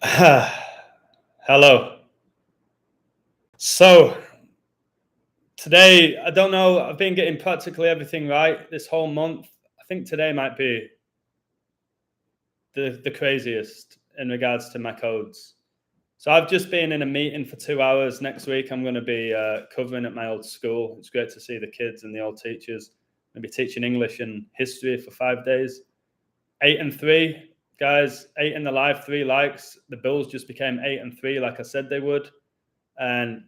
Hello. So today, I don't know. I've been getting practically everything right this whole month. I think today might be the craziest in regards to my codes. So I've just been in a meeting for 2 hours. Next week, I'm going to be covering at my old school. It's great to see the kids and the old teachers. I'm going to be teaching English and history for 5 days. 8-3, guys. 8 in the live, 3 likes. The Bills just became 8-3, like I said they would, and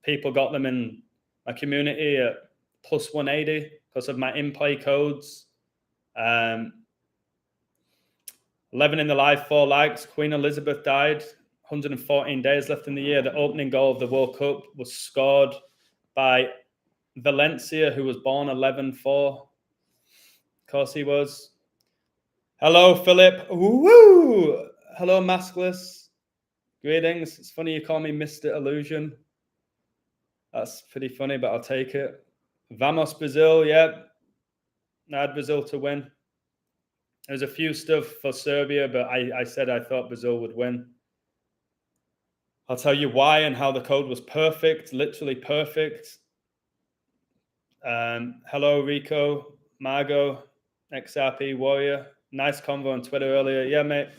people got them in my community at plus 180 because of my in-play codes. 11 in the live, 4 likes. Queen Elizabeth died. 114 days left in the year. The opening goal of the World Cup was scored by Valencia, who was born 11-4. Of course he was. Hello, Philip. Woo! Hello, Maskless. Greetings. It's funny you call me Mr. Illusion. That's pretty funny, but I'll take it. Vamos Brazil, yeah. I had Brazil to win. There's a few stuff for Serbia, but I said I thought Brazil would win. I'll tell you why and how the code was perfect, literally perfect. Hello, Rico, Margot, XRP Warrior. Nice convo on Twitter earlier. Yeah, mate.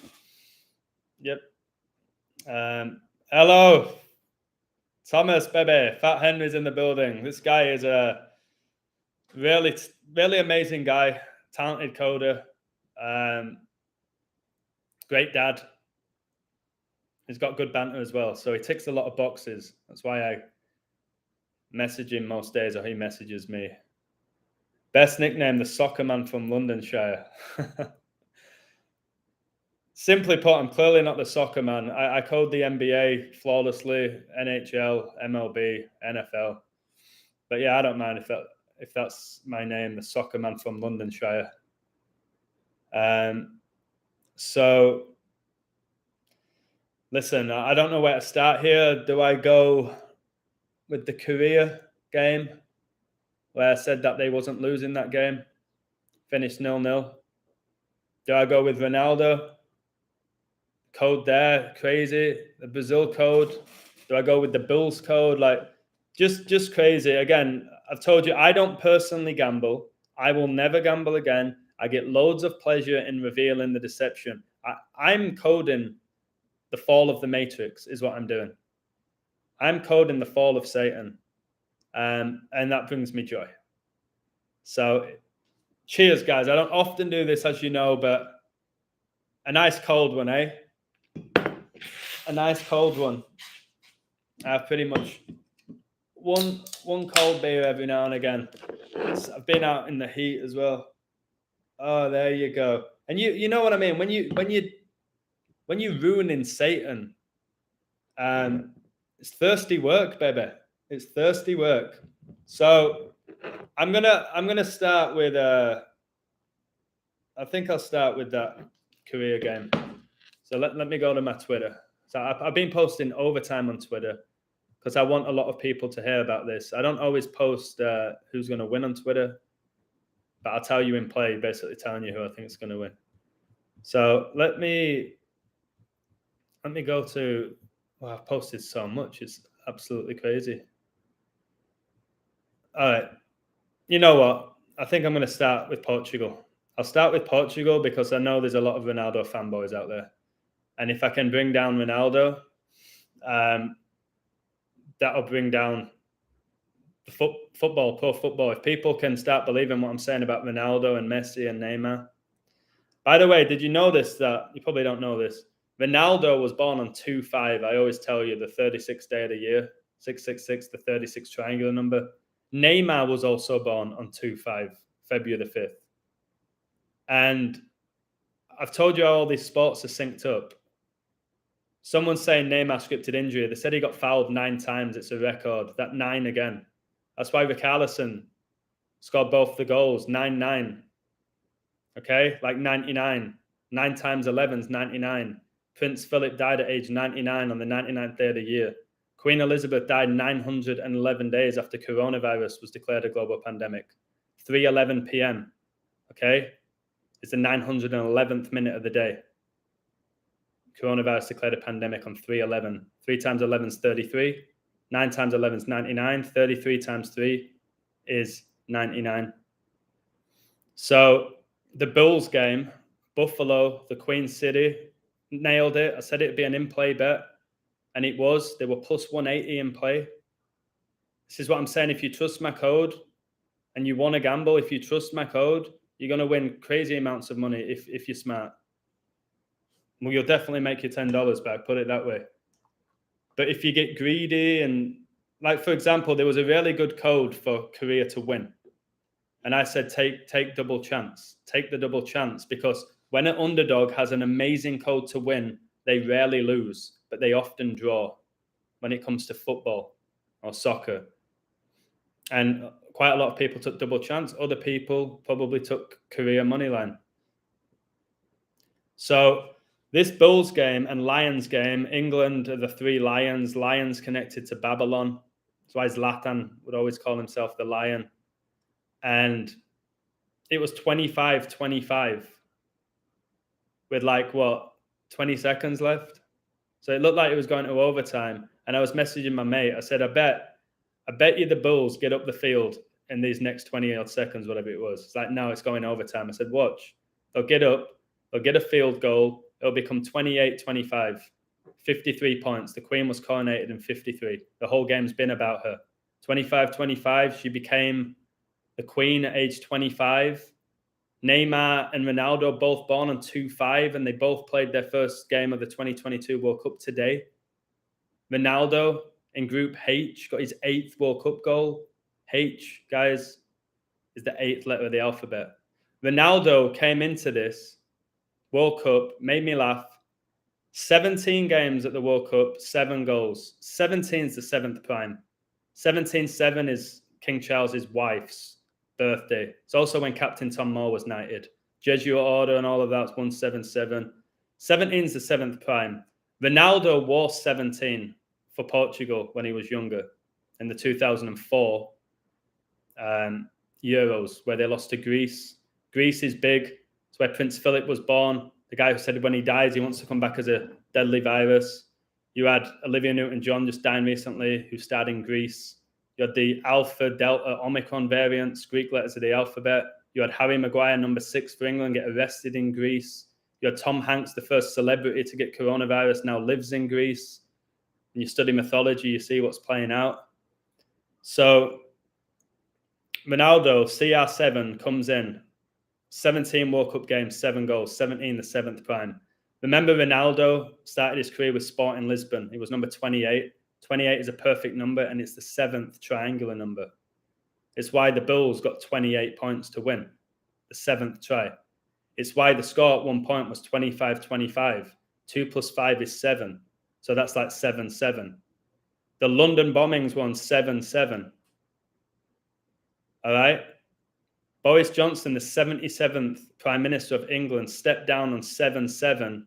Yep. Hello, Thomas, baby. Fat Henry's in the building. This guy is a really, really amazing guy, talented coder. Great dad. He's got good banter as well. So he ticks a lot of boxes. That's why I message him most days, or he messages me. Best nickname, the soccer man from Londonshire. Simply put, I'm clearly not the soccer man. I code the NBA flawlessly, NHL, MLB, NFL. But yeah, I don't mind if that's my name, the soccer man from Londonshire. So listen, I don't know where to start here. Do I go with the Korea game, where I said that they wasn't losing that game, finished 0-0? Do I go with Ronaldo? Code there, crazy. The Brazil code. Do I go with the Bills code? Like, just crazy. Again, I've told you, I don't personally gamble. I will never gamble again. I get loads of pleasure in revealing the deception. I'm coding the fall of the Matrix, is what I'm doing. I'm coding the fall of Satan. And that brings me joy. So cheers, guys. I don't often do this, as you know, but a nice cold one, eh? A nice cold one. I've pretty much one cold beer every now and again. I've been out in the heat as well. Oh, there you go. And you know what I mean? When you ruining Satan, it's thirsty work, baby. It's thirsty work. So I'm gonna start with I think I'll start with that Korea game. So let me go to my Twitter. So I've been posting overtime on Twitter because I want a lot of people to hear about this. I don't always post who's going to win on Twitter, but I'll tell you in play, basically telling you who I think is going to win. So let me go to. Well, I've posted so much; it's absolutely crazy. All right, you know what? I think I'm going to start with Portugal. I'll start with Portugal because I know there's a lot of Ronaldo fanboys out there, and if I can bring down Ronaldo, that'll bring down the football, pro football. If people can start believing what I'm saying about Ronaldo and Messi and Neymar. By the way, did you know this? That you probably don't know this. Ronaldo was born on 2-5. I always tell you the 36th day of the year, 666, the 36th triangular number. Neymar was also born on 2-5, February the 5th. And I've told you how all these sports are synced up. Someone's saying Neymar scripted injury. They said he got fouled 9 times. It's a record. That 9 again. That's why Richarlison scored both the goals. 9-9. Okay? Like 99. 9 times 11 is 99. Prince Philip died at age 99 on the 99th day of the year. Queen Elizabeth died 911 days after coronavirus was declared a global pandemic. 3:11 p.m. Okay? It's the 911th minute of the day. Coronavirus declared a pandemic on 3/11. 3 times 11 is 33. 9 times 11 is 99. 33 times 3 is 99. So the Bulls game, Buffalo, the Queen City, nailed it. I said it'd be an in-play bet, and it was. They were plus 180 in play. This is what I'm saying. If you trust my code and you want to gamble, if you trust my code, you're going to win crazy amounts of money if you're smart. Well, you'll definitely make your $10 back, put it that way. But if you get greedy and, like, for example, there was a really good code for Korea to win. And I said, take double chance. Take the double chance, because when an underdog has an amazing code to win, they rarely lose, but they often draw when it comes to football or soccer. And quite a lot of people took double chance. Other people probably took Korea moneyline. So this Bulls game and Lions game, England are the 3 Lions. Lions connected to Babylon. That's why Zlatan would always call himself the Lion. And it was 25-25 with 20 seconds left. So it looked like it was going to overtime. And I was messaging my mate. I said, I bet you the Bulls get up the field in these next 20 odd seconds, whatever it was. It's like, no, it's going overtime. I said, watch. They'll get up. They'll get a field goal. It'll become 28-25, 53 points. The Queen was coronated in 53. The whole game's been about her. 25-25, she became the Queen at age 25. Neymar and Ronaldo both born on 2-5, and they both played their first game of the 2022 World Cup today. Ronaldo in Group H got his 8th World Cup goal. H, guys, is the 8th letter of the alphabet. Ronaldo came into this World Cup, made me laugh. 17 games at the World Cup, 7 goals. 17 is the 7th prime. 17-7 is King Charles's wife's birthday. It's also when Captain Tom Moore was knighted. Jesuit order and all of that's 177. 17 is the 7th prime. Ronaldo wore 17 for Portugal when he was younger in the 2004 Euros, where they lost to Greece. Greece is big. It's where Prince Philip was born. The guy who said when he dies, he wants to come back as a deadly virus. You had Olivia Newton-John just dying recently, who starred in Greece. You had the Alpha, Delta, Omicron variants, Greek letters of the alphabet. You had Harry Maguire, number 6 for England, get arrested in Greece. You had Tom Hanks, the first celebrity to get coronavirus, now lives in Greece. And you study mythology, you see what's playing out. So Ronaldo, CR7, comes in. 17 World Cup games, 7 goals, 17 the 7th prime. Remember, Ronaldo started his career with Sporting Lisbon. He was number 28. 28 is a perfect number, and it's the 7th triangular number. It's why the Bulls got 28 points to win, the 7th try. It's why the score at one point was 25-25. 2 plus 5 is 7. So that's like 7-7. The London bombings won 7-7. All right? Boris Johnson, the 77th Prime Minister of England, stepped down on 7-7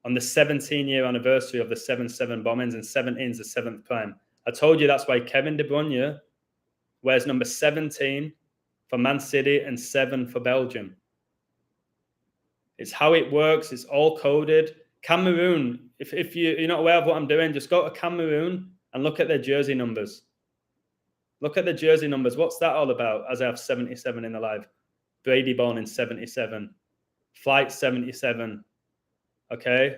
on the 17-year anniversary of the 7-7 bombings, and 17 is the 7th prime. I told you that's why Kevin De Bruyne wears number 17 for Man City and 7 for Belgium. It's how it works. It's all coded. Cameroon, if you're not aware of what I'm doing, just go to Cameroon and look at their jersey numbers. Look at the jersey numbers. What's that all about? As I have 77 in the live. Brady born in 77. Flight 77. Okay.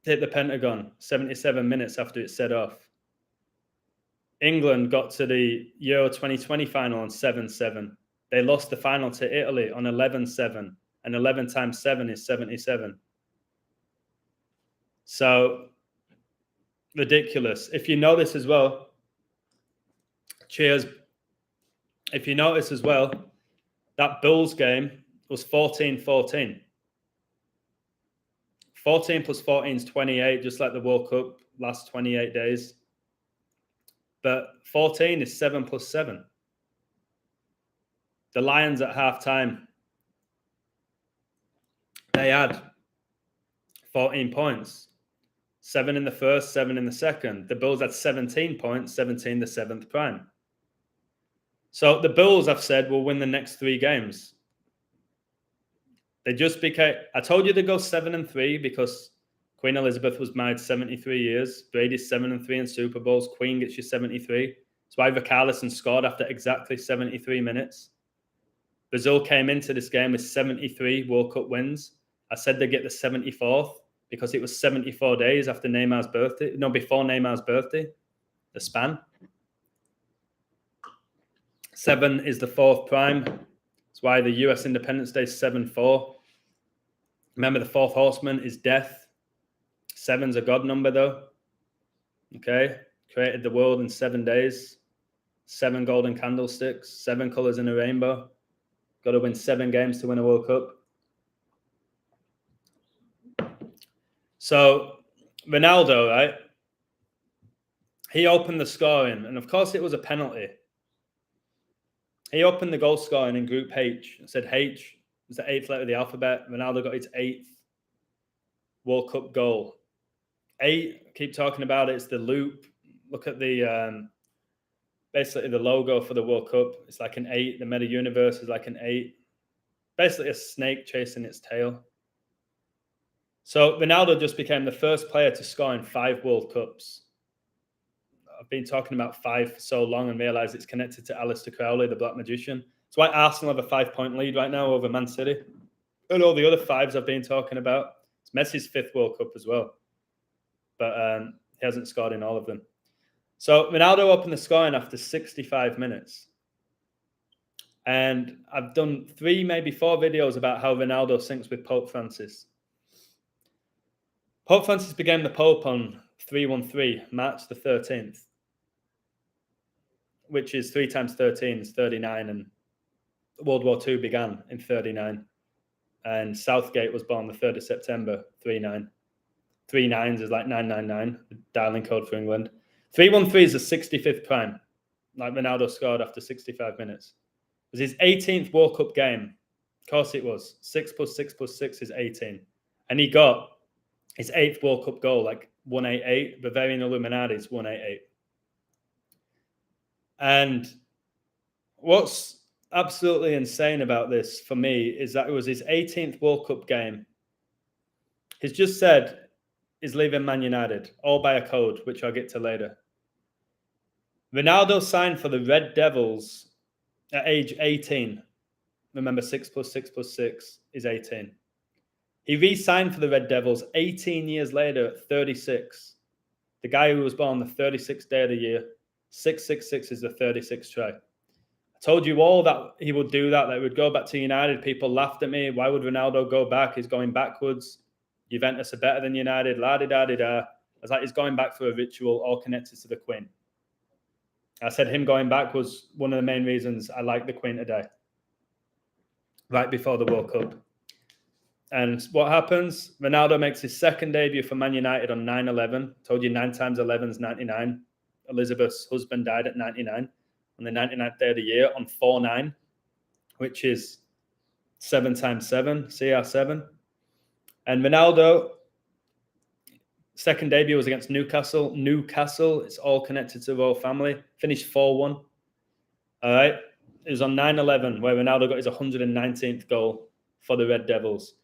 Hit the Pentagon 77 minutes after it set off. England got to the Euro 2020 final on 7-7. They lost the final to Italy on 11-7. And 11 times 7 is 77. So ridiculous. If you notice as well, cheers. If you notice as well, that Bulls game was 14-14. 14 plus 14 is 28, just like the World Cup last 28 days. But 14 is 7 plus 7. The Lions at halftime, they had 14 points. 7 in the first, 7 in the second. The Bulls had 17 points, 17 the 7th prime. So the Bulls, I've said, will win the next 3 games. They just became... I told you to go 7-3 because Queen Elizabeth was married 73 years. Brady's 7-3 in Super Bowls. Queen gets you 73. That's why Richarlison scored after exactly 73 minutes. Brazil came into this game with 73 World Cup wins. I said they'd get the 74th because it was 74 days after Neymar's birthday. No, before Neymar's birthday. The span. 7 is the 4th prime. That's why the US Independence Day is 7-4. Remember, the 4th horseman is death. 7's a God number, though. Okay? Created the world in 7 days. 7 golden candlesticks. 7 colors in a rainbow. Got to win 7 games to win a World Cup. So, Ronaldo, right? He opened the scoring, and of course it was a penalty. He opened the goal scoring in Group H. It said H was the 8th letter of the alphabet. Ronaldo got his 8th World Cup goal. 8, keep talking about it, it's the loop. Look at the basically the logo for the World Cup. It's like an 8. The meta universe is like an 8. Basically a snake chasing its tail. So Ronaldo just became the first player to score in 5 World Cups. I've been talking about 5 for so long and realised it's connected to Aleister Crowley, the Black Magician. That's why Arsenal have a 5-point lead right now over Man City. And all the other 5s I've been talking about. It's Messi's 5th World Cup as well. But he hasn't scored in all of them. So Ronaldo opened the scoring after 65 minutes. And I've done 3, maybe 4 videos about how Ronaldo syncs with Pope Francis. Pope Francis became the Pope on 313, March the 13th. Which is 3 times 13 is 39, and World War II began in 39. And Southgate was born the 3rd of September, 39. 3 nines is like 999, the dialing code for England. 313 is the 65th prime, like Ronaldo scored after 65 minutes. It was his 18th World Cup game. Of course it was. 6 + 6 + 6 is 18. And he got his 8th World Cup goal, like 188. Bavarian Illuminati's 188. And what's absolutely insane about this for me is that it was his 18th World Cup game. He's just said he's leaving Man United, all by a code, which I'll get to later. Ronaldo signed for the Red Devils at age 18. Remember, 6 + 6 + 6 is 18. He re-signed for the Red Devils 18 years later at 36. The guy who was born the 36th day of the year. 666 is the 36th try. I told you all that he would do that he would go back to United. People laughed at me. Why would Ronaldo go back? He's going backwards. Juventus are better than United. La-di-da-di-da. I was like, he's going back for a ritual all connected to the Queen. I said him going back was one of the main reasons I like the Queen today. Right before the World Cup. And what happens? Ronaldo makes his 2nd debut for Man United on 9/11. Told you 9 times 11 is 99. Elizabeth's husband died at 99 on the 99th day of the year on 4/9, which is 7 times 7, CR7. And Ronaldo, 2nd debut was against Newcastle. Newcastle, it's all connected to the royal family. Finished 4-1. All right. It was on 9/11 where Ronaldo got his 119th goal for the Red Devils.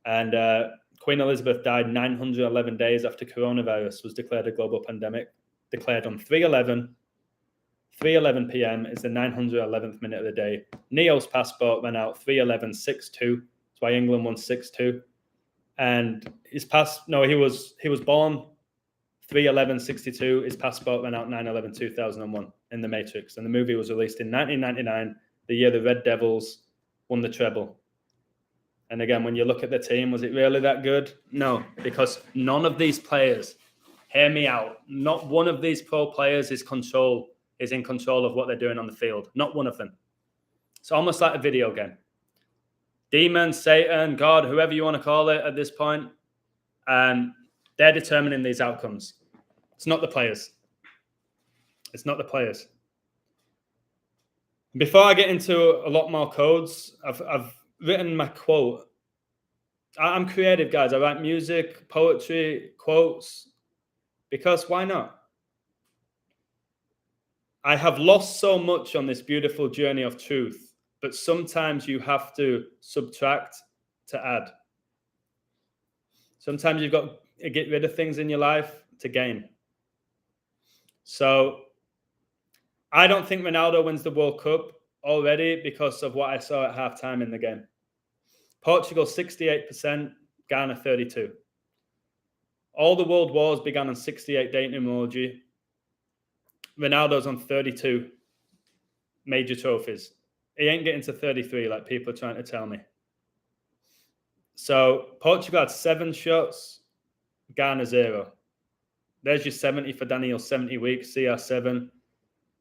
And Queen Elizabeth died 911 days after coronavirus was declared a global pandemic. Declared on 3:11 p.m. is the 911th minute of the day. Neo's passport went out 3:11:62. That's why England won 6-2. And he was born 3:11:62. His passport went out 9/11/2001 in The Matrix. And the movie was released in 1999, the year the Red Devils won the treble. And again, when you look at the team, was it really that good? No, because none of these players, hear me out, not one of these pro players is in control of what they're doing on the field. Not one of them. It's almost like a video game. Demon, Satan, God, whoever you want to call it at this point, they're determining these outcomes. It's not the players. It's not the players. Before I get into a lot more codes, I've written my quote. I'm creative, guys. I write music, poetry, quotes, because why not? I have lost so much on this beautiful journey of truth, but sometimes you have to subtract to add. Sometimes you've got get rid of things in your life to gain. So I don't think Ronaldo wins the World Cup already because of what I saw at halftime in the game. Portugal 68%, Ghana 32%. All the world wars began on 68 dating emoji. Ronaldo's on 32 major trophies. He ain't getting to 33 like people are trying to tell me. So Portugal had 7 shots, Ghana 0. There's your 70 for Daniel, 70 weeks, CR7.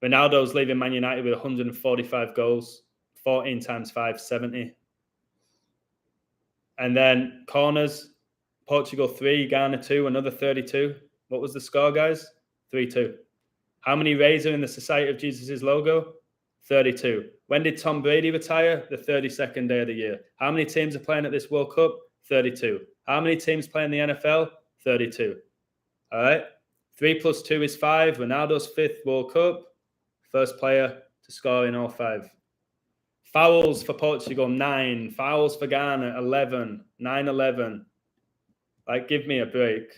Ronaldo's leaving Man United with 145 goals, 14 times 5, 70. And then corners, Portugal 3, Ghana 2, another 32. What was the score, guys? 3-2. How many rays are in the Society of Jesus' logo? 32. When did Tom Brady retire? The 32nd day of the year. How many teams are playing at this World Cup? 32. How many teams play in the NFL? 32. All right. 3 plus 2 is 5. Ronaldo's 5th World Cup. First player to score in all 5. Fouls for Portugal, 9. Fouls for Ghana, 11. 9-11. Like, give me a break.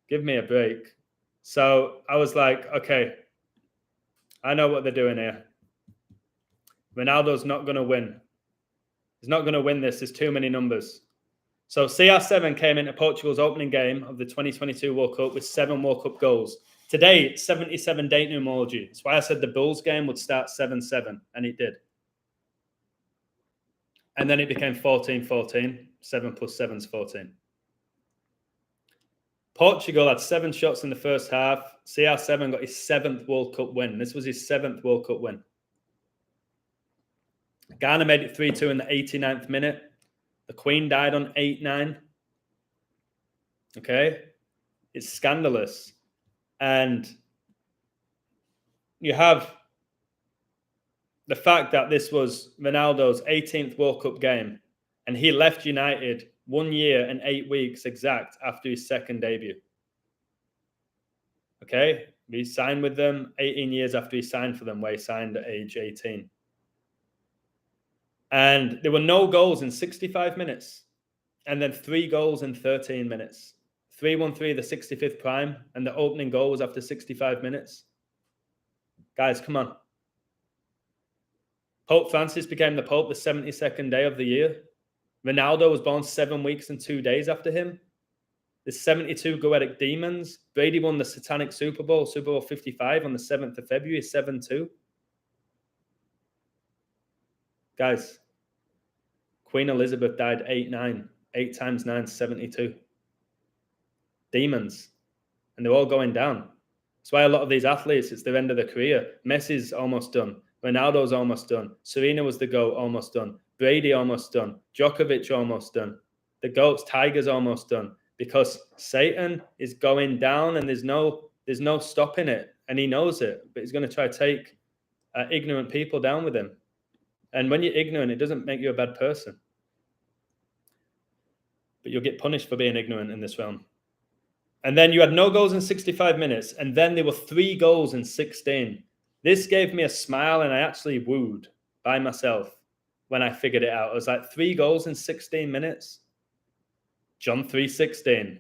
Give me a break. So I was like, okay, I know what they're doing here. Ronaldo's not going to win. He's not going to win this. There's too many numbers. So CR7 came into Portugal's opening game of the 2022 World Cup with 7 World Cup goals. Today, 77 date numerology. That's why I said the Bulls game would start 7-7, and it did. And then it became 14-14. 7 plus 7 is 14. Portugal had 7 shots in the first half. CR7 got his 7th World Cup win. This was his 7th World Cup win. Ghana made it 3-2 in the 89th minute. The Queen died on 8-9. Okay? It's scandalous. And you have the fact that this was Ronaldo's 18th World Cup game, and he left United 1 year and 8 weeks exact after his second debut. Okay? He signed with them 18 years after he signed for them, where he signed at age 18. And there were no goals in 65 minutes, and then 3 goals in 13 minutes. 3-1-3, the 65th prime, and the opening goal was after 65 minutes. Guys, come on. Pope Francis became the Pope the 72nd day of the year. Ronaldo was born 7 weeks and 2 days after him. There's 72 goetic demons. Brady won the satanic Super Bowl 55 on the 7th of February, 7-2. Guys, Queen Elizabeth died 8-9. 8 times 9, 72. Demons. And they're all going down. That's why a lot of these athletes, it's their end of their career. Messi's almost done. Ronaldo's almost done. Serena was the GOAT, almost done. Brady almost done. Djokovic almost done. The GOAT's Tiger's almost done. Because Satan is going down and there's no stopping it. And he knows it. But he's going to try to take ignorant people down with him. And when you're ignorant, it doesn't make you a bad person. But you'll get punished for being ignorant in this realm. And then you had no goals in 65 minutes. And then there were 3 goals in 16. This gave me a smile, and I actually wooed by myself when I figured it out. I was like, 3 goals in 16 minutes? John 3:16.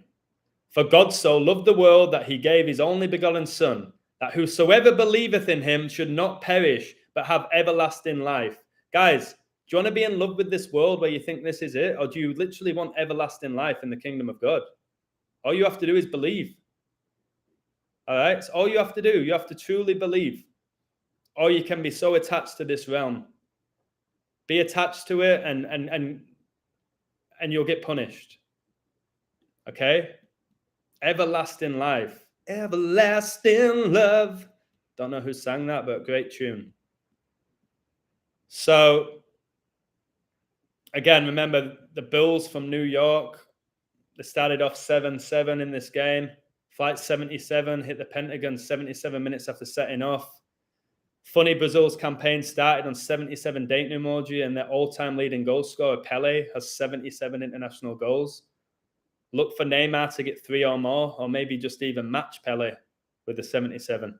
For God so loved the world that he gave his only begotten Son, that whosoever believeth in him should not perish, but have everlasting life. Guys, do you want to be in love with this world where you think this is it? Or do you literally want everlasting life in the kingdom of God? All you have to do is believe. All right? It's all you have to do. You have to truly believe. Or you can be so attached to this realm. Be attached to it and you'll get punished. Okay? Everlasting life. Everlasting love. Don't know who sang that, but great tune. So, again, remember the Bulls from New York. They started off 7-7 in this game. Flight 77 hit the Pentagon 77 minutes after setting off. Funny Brazil's campaign started on 77 date emoji, and their all-time leading goal scorer, Pele, has 77 international goals. Look for Neymar to get 3 or more, or maybe just even match Pele with the 77.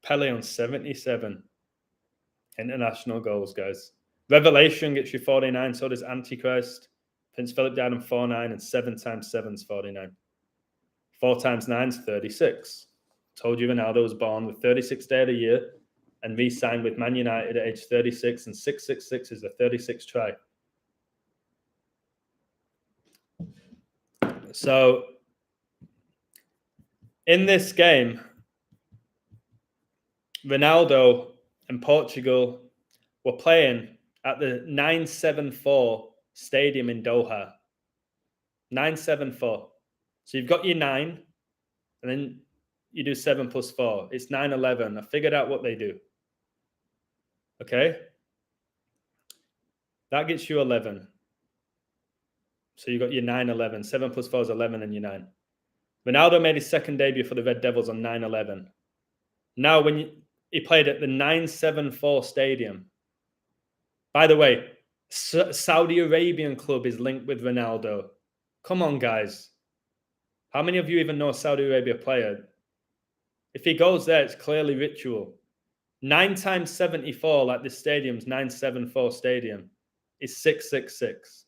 Pele on 77 international goals, guys. Revelation gets you 49, so does Antichrist. Prince Philip died on 49, and 7 times 7 is 49. 4 times 9 is 36. Told you Ronaldo was born the 36th day of the year and re-signed with Man United at age 36, and 666 is the 36th try. So in this game, Ronaldo and Portugal were playing at the 974 stadium in Doha. 974. So you've got your 9, and then you do 7 plus 4. It's 911. I figured out what they do. Okay? That gets you 11. So you got your 911. 7 plus 4 is 11, and your 9. Ronaldo made his second debut for the Red Devils on 911. Now, he played at the 974 stadium. By the way, Saudi Arabian club is linked with Ronaldo. Come on, guys. How many of you even know a Saudi Arabia player? If he goes there, it's clearly ritual. 9 times 74, like this stadium's 974 stadium, is 666.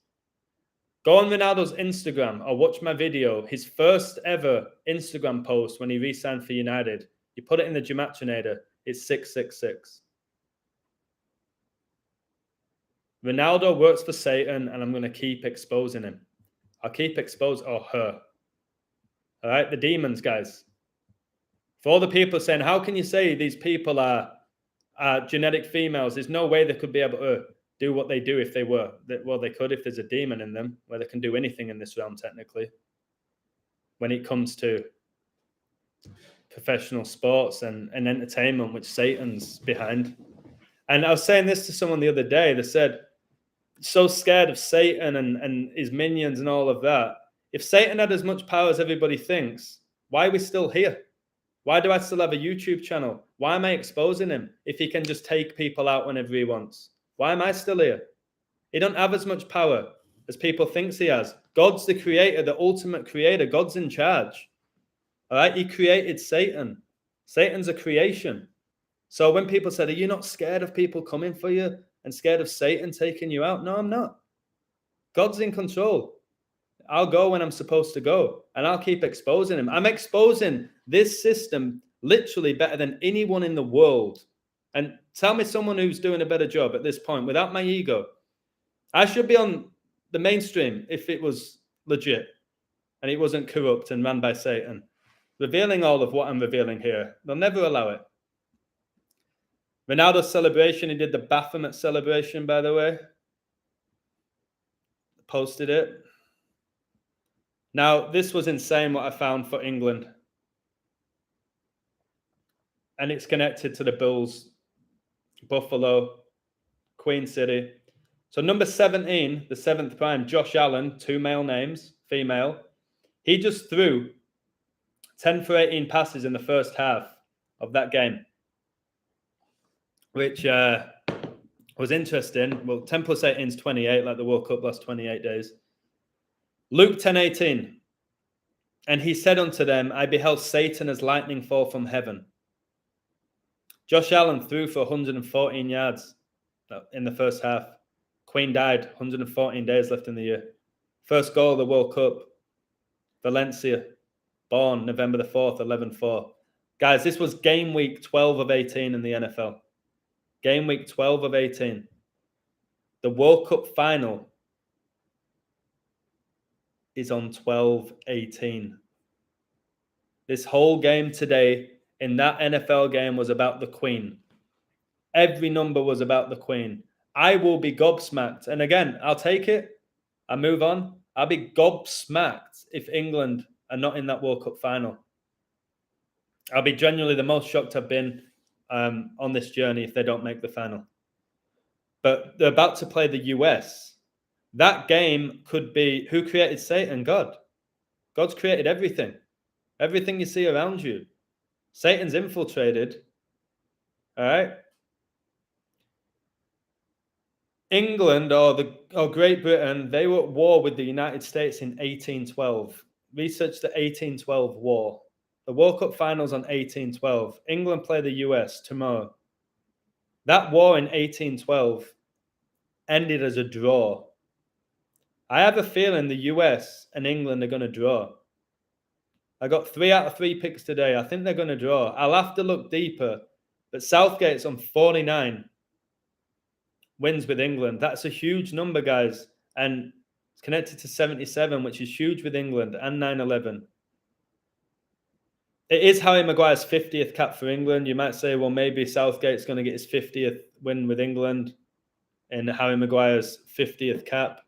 Go on Ronaldo's Instagram or watch my video. His first ever Instagram post when he re-signed for United. You put it in the Gematrinator, it's 666. Ronaldo works for Satan, and I'm going to keep exposing him. I'll keep exposing, or her. All right, the demons, guys. For all the people saying, how can you say these people are genetic females? There's no way they could be able to do what they do if they were. Well, they could if there's a demon in them, where they can do anything in this realm, technically. When it comes to professional sports and entertainment, which Satan's behind. And I was saying this to someone the other day. They said, so scared of Satan and his minions and all of that. If Satan had as much power as everybody thinks, why are we still here? Why do I still have a YouTube channel? Why am I exposing him if he can just take people out whenever he wants? Why am I still here? He don't have as much power as people think he has. God's the creator, the ultimate creator. God's in charge. All right? He created Satan. Satan's a creation. So when people said, are you not scared of people coming for you and scared of Satan taking you out? No, I'm not. God's in control. I'll go when I'm supposed to go, and I'll keep exposing him. I'm exposing this system literally better than anyone in the world. And tell me someone who's doing a better job at this point without my ego. I should be on the mainstream if it was legit and it wasn't corrupt and ran by Satan. Revealing all of what I'm revealing here. They'll never allow it. Ronaldo's celebration, he did the Baphomet celebration, by the way. Posted it. Now, this was insane what I found for England. And it's connected to the Bulls, Buffalo, Queen City. So number 17, the 7th prime, Josh Allen, 2 male names, female. He just threw 10 for 18 passes in the first half of that game, which was interesting. Well, 10 plus 18 is 28, like the World Cup last 28 days. Luke 10:18. And he said unto them, I beheld Satan as lightning fall from heaven. Josh Allen threw for 114 yards in the first half. Queen died, 114 days left in the year. First goal of the World Cup. Valencia, born November the 4th, 11-4. Guys, this was game week 12 of 18 in the NFL. Game week 12 of 18. The World Cup final is on 12-18. This whole game today in that NFL game was about the Queen. Every number was about the Queen. I will be gobsmacked. And again, I'll take it. I move on. I'll be gobsmacked if England are not in that World Cup final. I'll be genuinely the most shocked I've been on this journey if they don't make the final. But they're about to play the US. That game could be, who created Satan? God. God's created everything. Everything you see around you. Satan's infiltrated. All right? England or Great Britain, they were at war with the United States in 1812. Research the 1812 war. The World Cup finals on 1812. England play the US tomorrow. That war in 1812 ended as a draw. I have a feeling the US and England are going to draw. I got 3 out of 3 picks today. I think they're going to draw. I'll have to look deeper, but Southgate's on 49 wins with England. That's a huge number, guys, and it's connected to 77, which is huge with England, and 9/11. It is Harry Maguire's 50th cap for England. You might say, well, maybe Southgate's going to get his 50th win with England in Harry Maguire's 50th cap.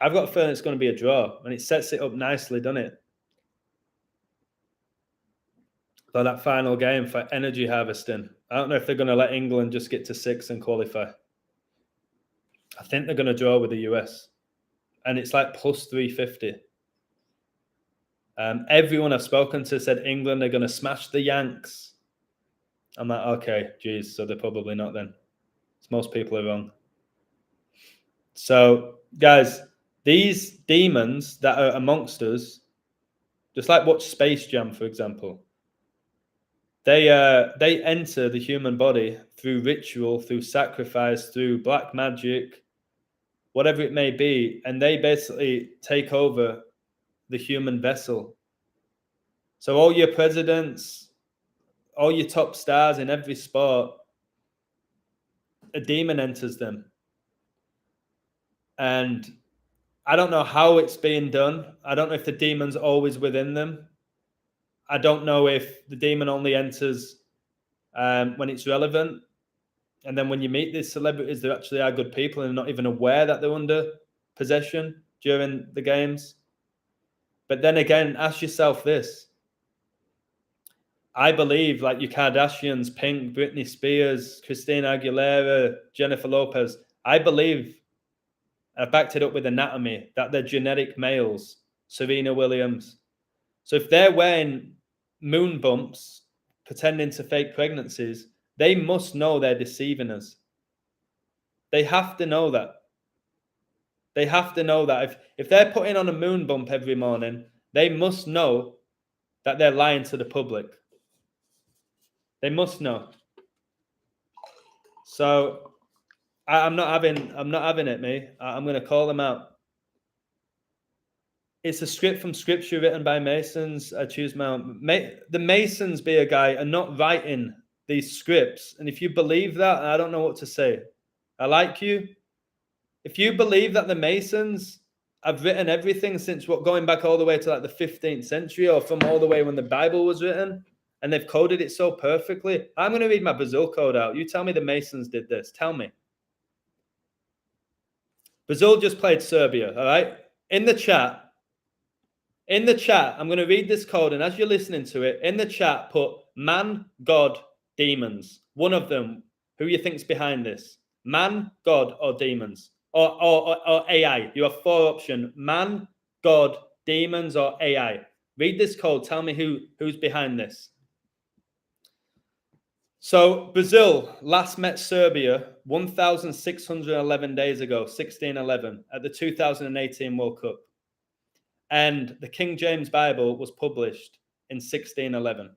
I've got a feeling it's going to be a draw, and it sets it up nicely, doesn't it? So that final game for energy harvesting. I don't know if they're going to let England just get to 6 and qualify. I think they're going to draw with the US. And it's like plus 350. Everyone I've spoken to said England are going to smash the Yanks. I'm like, okay, geez, so they're probably not then. Most people are wrong. So, guys, these demons that are amongst us, just like watch Space Jam, for example, they enter the human body through ritual, through sacrifice, through black magic, whatever it may be, and they basically take over the human vessel. So all your presidents, all your top stars in every sport, a demon enters them. And I don't know how it's being done. I don't know if the demon's always within them. I don't know if the demon only enters when it's relevant. And then when you meet these celebrities, they actually are good people and they're not even aware that they're under possession during the games. But then again, ask yourself this. I believe, like your Kardashians, Pink, Britney Spears, Christina Aguilera, Jennifer Lopez, I believe, I've backed it up with anatomy, that they're genetic males, Serena Williams. So if they're wearing moon bumps, pretending to fake pregnancies, they must know they're deceiving us. They have to know that. They have to know that. If they're putting on a moon bump every morning, they must know that they're lying to the public. They must know. So I'm not having it, me. I'm going to call them out. It's a script from scripture written by Masons. I choose my own. The Masons, be a guy, are not writing these scripts. And if you believe that, I don't know what to say. I like you. If you believe that the Masons have written everything since going back all the way to like the 15th century or from all the way when the Bible was written, and they've coded it so perfectly, I'm going to read my Brazil code out. You tell me the Masons did this. Tell me. Brazil just played Serbia, all right? In the chat, I'm going to read this code, and as you're listening to it, in the chat, put man, God, demons. One of them, who you think's behind this? Man, God, or demons? Or AI. You have 4 options. Man, God, demons, or AI. Read this code. Tell me who's behind this. So Brazil last met Serbia 1,611 days ago, 1611, at the 2018 World Cup. And the King James Bible was published in 1611.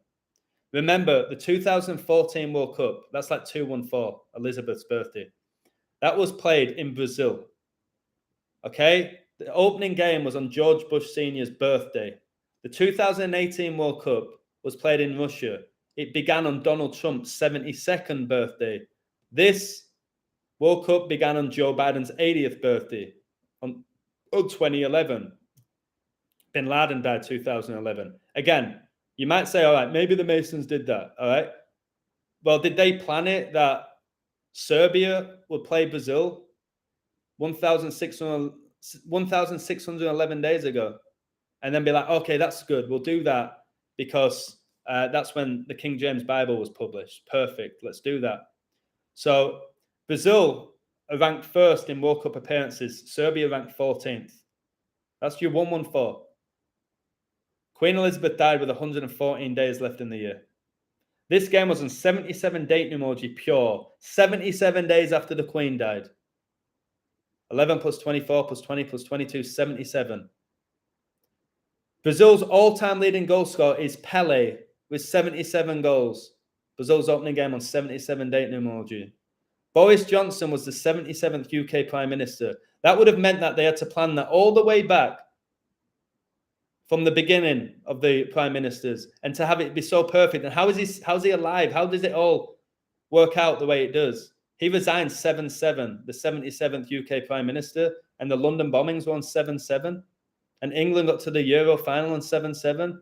Remember, the 2014 World Cup, that's like 214, Elizabeth's birthday. That was played in Brazil. Okay? The opening game was on George Bush Sr.'s birthday. The 2018 World Cup was played in Russia. It began on Donald Trump's 72nd birthday. This World Cup began on Joe Biden's 80th birthday on 2011. Bin Laden died 2011. Again, you might say, all right, maybe the Masons did that, all right? Well, did they plan it that Serbia would play Brazil 1,611 days ago and then be like, okay, that's good. We'll do that because that's when the King James Bible was published. Perfect. Let's do that. So Brazil are ranked first in World Cup appearances. Serbia ranked 14th. That's your 114. Queen Elizabeth died with 114 days left in the year. This game was on 77 date numerology pure. 77 days after the Queen died. 11 plus 24 plus 20 plus 22, 77. Brazil's all-time leading goal scorer is Pelé with 77 goals. Brazil's opening game on 77 date numerology. Boris Johnson was the 77th UK Prime Minister. That would have meant that they had to plan that all the way back from the beginning of the prime ministers, and to have it be so perfect. And how's he alive? How does it all work out the way it does? He resigned 7-7, the 77th UK prime minister, and the London bombings were on 7-7, and England got to the Euro final on 7-7.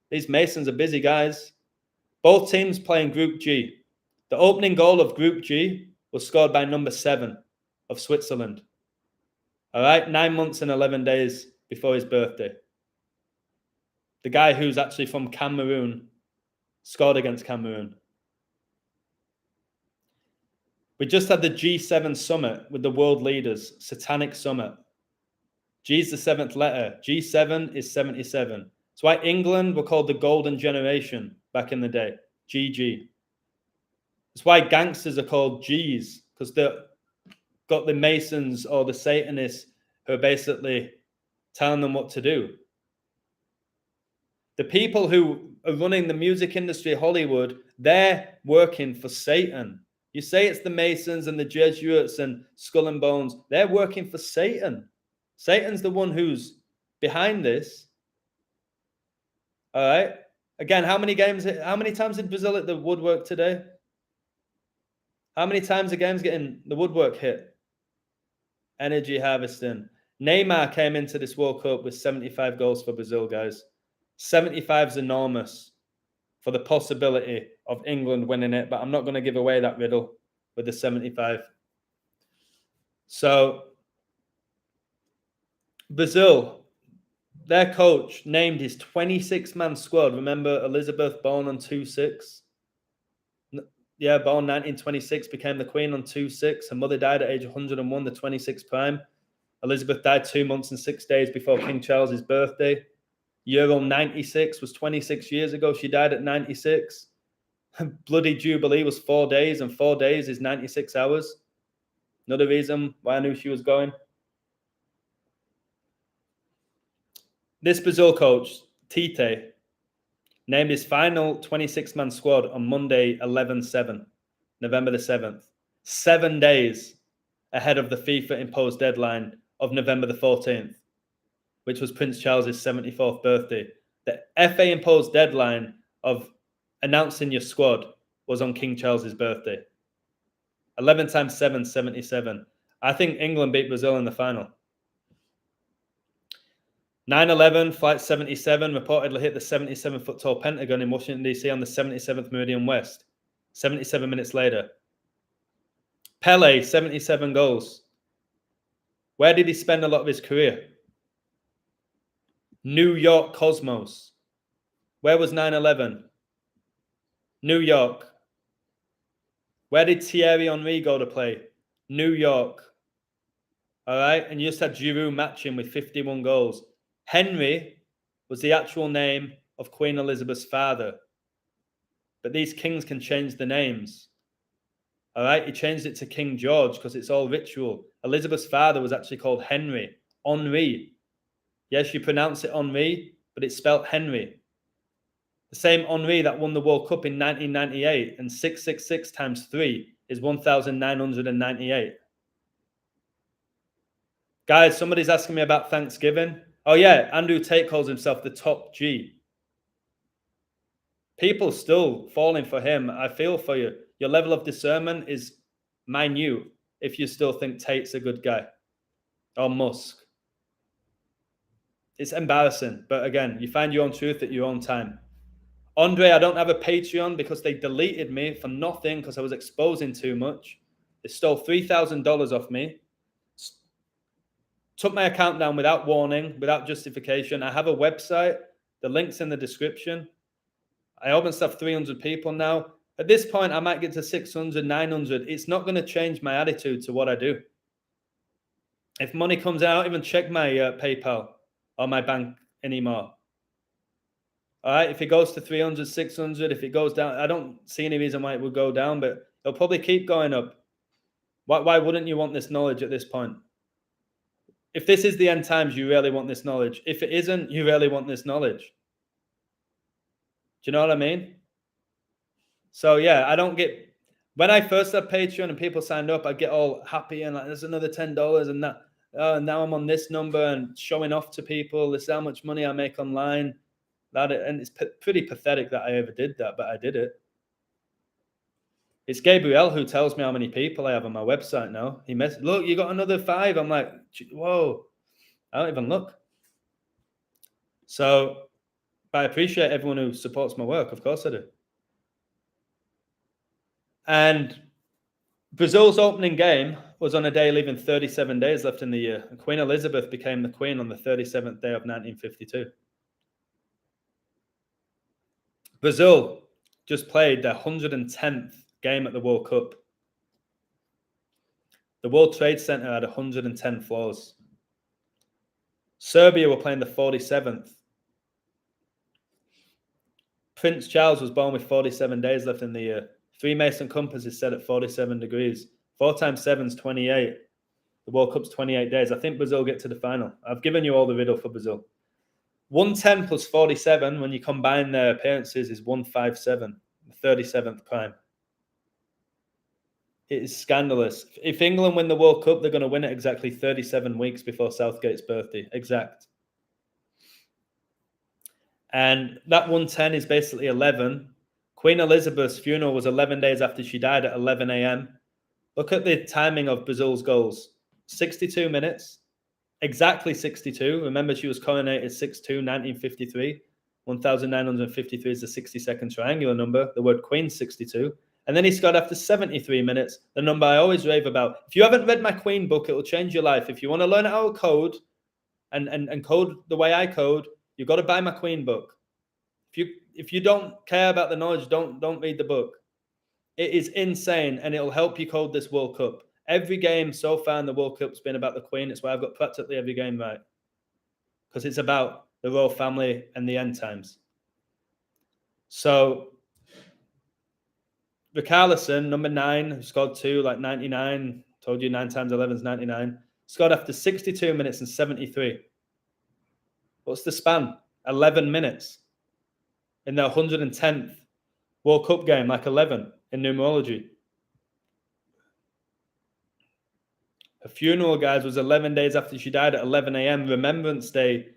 These Masons are busy guys. Both teams playing Group G. The opening goal of Group G was scored by number 7 of Switzerland. All right, 9 months and 11 days before his birthday. The guy who's actually from Cameroon scored against Cameroon. We just had the G7 summit with the world leaders, Satanic Summit. G's the 7th letter. G7 is 77. That's why England were called the Golden Generation back in the day. GG. That's why gangsters are called G's, because they've got the Masons or the Satanists who are basically telling them what to do. The people who are running the music industry, Hollywood, they're working for Satan. You say it's the Masons and the Jesuits and Skull and Bones. They're working for Satan. Satan's the one who's behind this. All right. Again, how many times did Brazil hit the woodwork today? How many times the game's getting the woodwork hit? Energy harvesting. Neymar came into this World Cup with 75 goals for Brazil, guys. 75 is enormous for the possibility of England winning it, but I'm not going to give away that riddle with the 75. So, Brazil, their coach named his 26-man squad. Remember Elizabeth, born on 2-6? Yeah, born 1926, became the queen on 2-6. Her mother died at age 101, the 26th prime. Elizabeth died 2 months and 6 days before King Charles's birthday. Euro 96 was 26 years ago. She died at 96. Bloody Jubilee was 4 days, and 4 days is 96 hours. Another reason why I knew she was going. This Brazil coach, Tite, named his final 26-man squad on Monday, 11/7, November the 7th. 7 days ahead of the FIFA-imposed deadline of November the 14th, which was Prince Charles's 74th birthday. The FA-imposed deadline of announcing your squad was on King Charles's birthday. 11 times 7, 77. I think England beat Brazil in the final. 9/11, Flight 77 reportedly hit the 77-foot-tall Pentagon in Washington, D.C. on the 77th Meridian West. 77 minutes later. Pele, 77 goals. Where did he spend a lot of his career? New York Cosmos. Where was 9/11? New York. Where did Thierry Henry go to play? New York. All right, and you just had Giroud matching with 51 goals. Henry was the actual name of Queen Elizabeth's father. But these kings can change the names. All right, he changed it to King George because it's all ritual. Elizabeth's father was actually called Henry. Henri. Yes, you pronounce it Henri, but it's spelled Henry. The same Henri that won the World Cup in 1998, and 666 times 3 is 1,998. Guys, somebody's asking me about Thanksgiving. Oh yeah, Andrew Tate calls himself the top G. People still falling for him. I feel for you. Your level of discernment is minute if you still think Tate's a good guy. Or Musk. It's embarrassing. But again, you find your own truth at your own time. Andre, I don't have a Patreon because they deleted me for nothing because I was exposing too much. They stole $3,000 off me. Took my account down without warning, without justification. I have a website. The link's in the description. I almost have 300 people now. At this point, I might get to 600, 900. It's not going to change my attitude to what I do. If money comes out, I don't even check my PayPal or my bank anymore. All right, if it goes to 300, 600, if it goes down, I don't see any reason why it would go down, but it'll probably keep going up. Why wouldn't you want this knowledge at this point? If this is the end times, you really want this knowledge. If it isn't, you really want this knowledge. Do you know what I mean? So yeah, I don't get, when I first had Patreon and people signed up, I get all happy and like, there's another $10 and that. now I'm on this number and showing off to people. This is how much money I make online. And it's pretty pathetic that I ever did that, but I did it. It's Gabriel who tells me how many people I have on my website now. Look, you got another 5. I'm like, whoa, I don't even look. So I appreciate everyone who supports my work. Of course I do. And Brazil's opening game was on a day leaving 37 days left in the year. And Queen Elizabeth became the queen on the 37th day of 1952. Brazil just played their 110th game at the World Cup. The World Trade Center had 110 floors. Serbia were playing the 47th. Prince Charles was born with 47 days left in the year. Freemason compass is set at 47 degrees. 4 times 7 is 28. The World Cup's 28 days. I think Brazil get to the final. I've given you all the riddle for Brazil. 110 plus 47, when you combine their appearances, is 157, the 37th prime. It is scandalous. If England win the World Cup, they're going to win it exactly 37 weeks before Southgate's birthday. Exact. And that 110 is basically 11. Queen Elizabeth's funeral was 11 days after she died at 11 a.m. Look at the timing of Brazil's goals. 62 minutes. Exactly 62. Remember, she was coronated 6-2, 1953. 1953 is the 60-second triangular number. The word Queen, 62. And then he scored after 73 minutes, the number I always rave about. If you haven't read my Queen book, it will change your life. If you want to learn how to code and code the way I code, you've got to buy my Queen book. If you don't care about the knowledge, don't read the book. It is insane, and it'll help you code this World Cup. Every game so far in the World Cup's been about the Queen. It's why I've got practically every game right. Because it's about the royal family and the end times. So, Richarlison, number 9, who scored 2, like 99. Told you 9 times 11 is 99. Scored after 62 minutes and 73. What's the span? 11 minutes. In their 110th World Cup game, like 11 in numerology. Her funeral, guys, was 11 days after she died at 11 a.m. Remembrance Day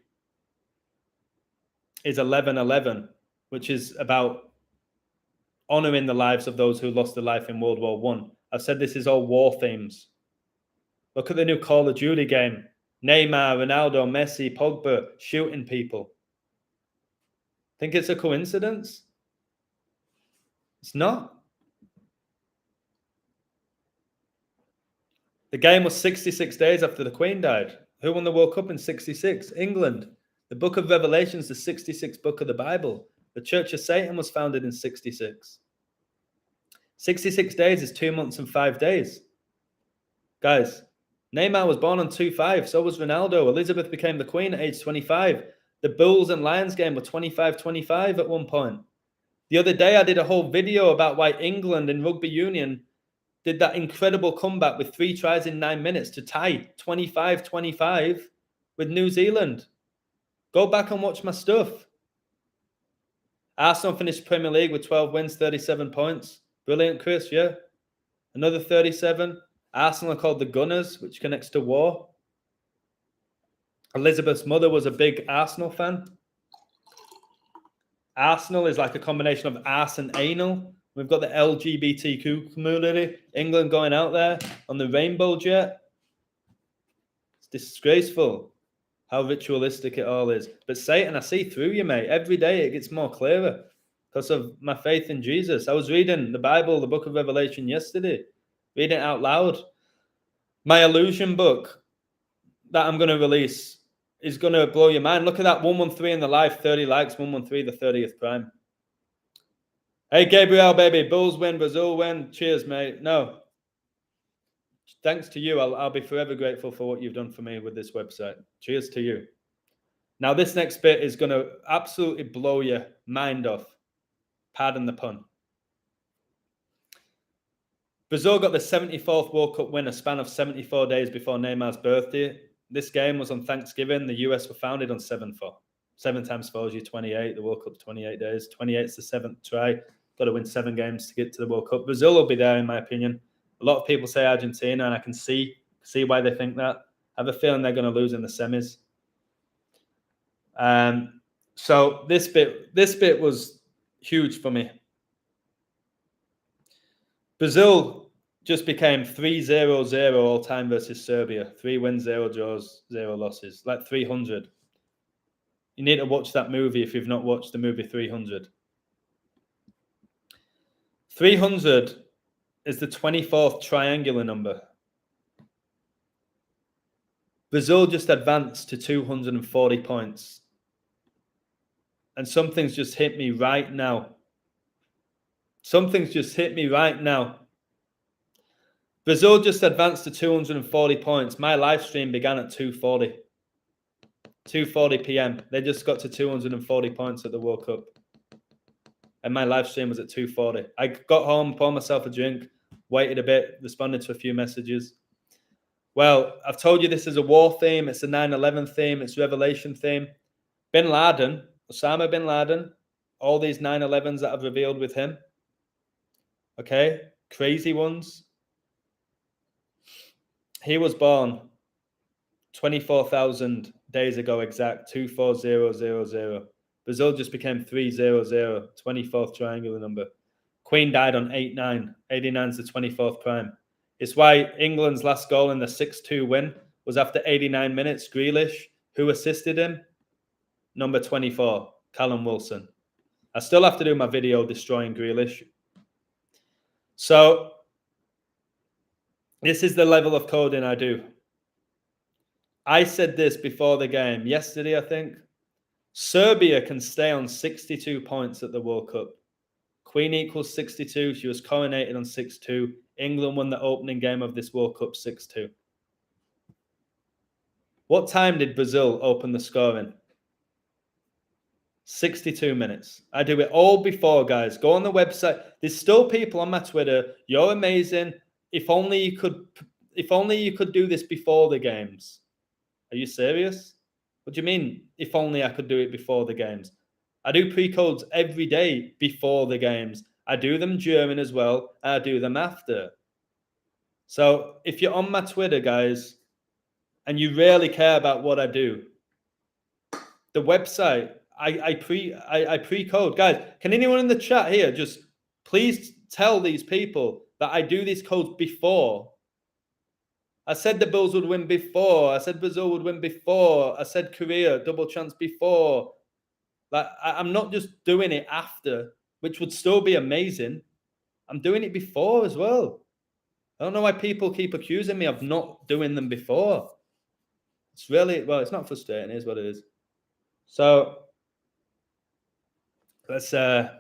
is 11/11, which is about honoring the lives of those who lost their life in World War I. I've said this is all war themes. Look at the new Call of Duty game. Neymar, Ronaldo, Messi, Pogba shooting people. Think it's a coincidence? It's not. The game was 66 days after the Queen died. Who won the World Cup in 66? England. The book of Revelation is the 66th book of the Bible. The Church of Satan was founded in 66. 66 days is 2 months and 5 days. Guys, Neymar was born on 2/5. So was Ronaldo. Elizabeth became the Queen at age 25. The Bulls and Lions game were 25-25 at one point. The other day, I did a whole video about why England in rugby union did that incredible comeback with 3 tries in 9 minutes to tie 25-25 with New Zealand. Go back and watch my stuff. Arsenal finished Premier League with 12 wins, 37 points. Brilliant, Chris, yeah? Another 37. Arsenal are called the Gunners, which connects to war. Elizabeth's mother was a big Arsenal fan. Arsenal is like a combination of arse and anal. We've got the LGBTQ community. England going out there on the rainbow jet. It's disgraceful how ritualistic it all is. But Satan, I see through you, mate. Every day it gets more clearer because of my faith in Jesus. I was reading the Bible, the book of Revelation yesterday, reading it out loud. My illusion book that I'm going to release is going to blow your mind. Look at that 113 in the live, 30 likes, 113, the 30th prime. Hey, Gabriel, baby, Bulls win, Brazil win. Cheers, mate. No. Thanks to you. I'll be forever grateful for what you've done for me with this website. Cheers to you. Now, this next bit is going to absolutely blow your mind off. Pardon the pun. Brazil got the 74th World Cup win a span of 74 days before Neymar's birthday. This game was on Thanksgiving. The US were founded on 7-4. 7 times 4 is your 28. The World Cup's 28 days. 28 is the 7th try. Got to win 7 games to get to the World Cup. Brazil will be there, in my opinion. A lot of people say Argentina, and I can see why they think that. I have a feeling they're going to lose in the semis. So this bit was huge for me. Brazil just became 3-0-0 all time versus Serbia. 3 wins, 0 draws, 0 losses. Like 300. You need to watch that movie if you've not watched the movie 300. 300 is the 24th triangular number. Brazil just advanced to 240 points. And something's just hit me right now. Something's just hit me right now. Brazil just advanced to 240 points. My live stream began at 2:40. 2:40 p.m. They just got to 240 points at the World Cup. And my live stream was at 2:40. I got home, poured myself a drink, waited a bit, responded to a few messages. Well, I've told you this is a war theme. It's a 9/11 theme. It's a revelation theme. Bin Laden, Osama bin Laden, all these 9/11s that I've revealed with him. Okay, crazy ones. He was born 24,000 days ago exact, 24000. Brazil just became 300, 24th triangular number. Queen died on 89. 89 is the 24th prime. It's why England's last goal in the 6-2 win was after 89 minutes. Grealish, who assisted him? Number 24, Callum Wilson. I still have to do my video destroying Grealish. So this is the level of coding I do. I said this before the game yesterday, I think. Serbia can stay on 62 points at the World Cup. Queen equals 62. She was coronated on 6-2. England won the opening game of this World Cup 6-2. What time did Brazil open the scoring? 62 minutes. I do it all before, guys. Go on the website. There's still people on my Twitter. You're amazing. If only you could do this before the games. Are you serious? What do you mean, if only I could do it before the games? I do pre-codes every day before the games. I do them during as well. I do them after. So if you're on my Twitter, guys, and you really care about what I do, the website, I pre-code. Guys, can anyone in the chat here just please tell these people that I do these codes before? I said the Bulls would win before. I said Brazil would win before. I said Korea, double chance before. Like, I'm not just doing it after, which would still be amazing. I'm doing it before as well. I don't know why people keep accusing me of not doing them before. It's really, well, it's not frustrating. It is what it is. So let's 89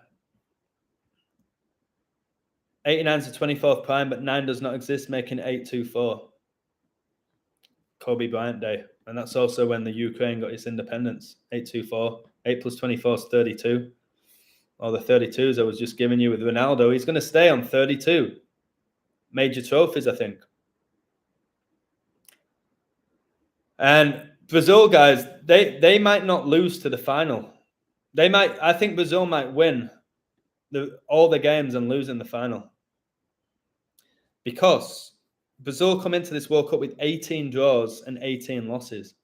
is the 24th prime, but 9 does not exist, making 824. Kobe Bryant Day. And that's also when the Ukraine got its independence. 824. 8 plus 24 is 32. All the 32s I was just giving you with Ronaldo. He's going to stay on 32. Major trophies, I think. And Brazil, guys, they might not lose to the final. I think Brazil might win all the games and lose in the final. Because Brazil come into this World Cup with 18 draws and 18 losses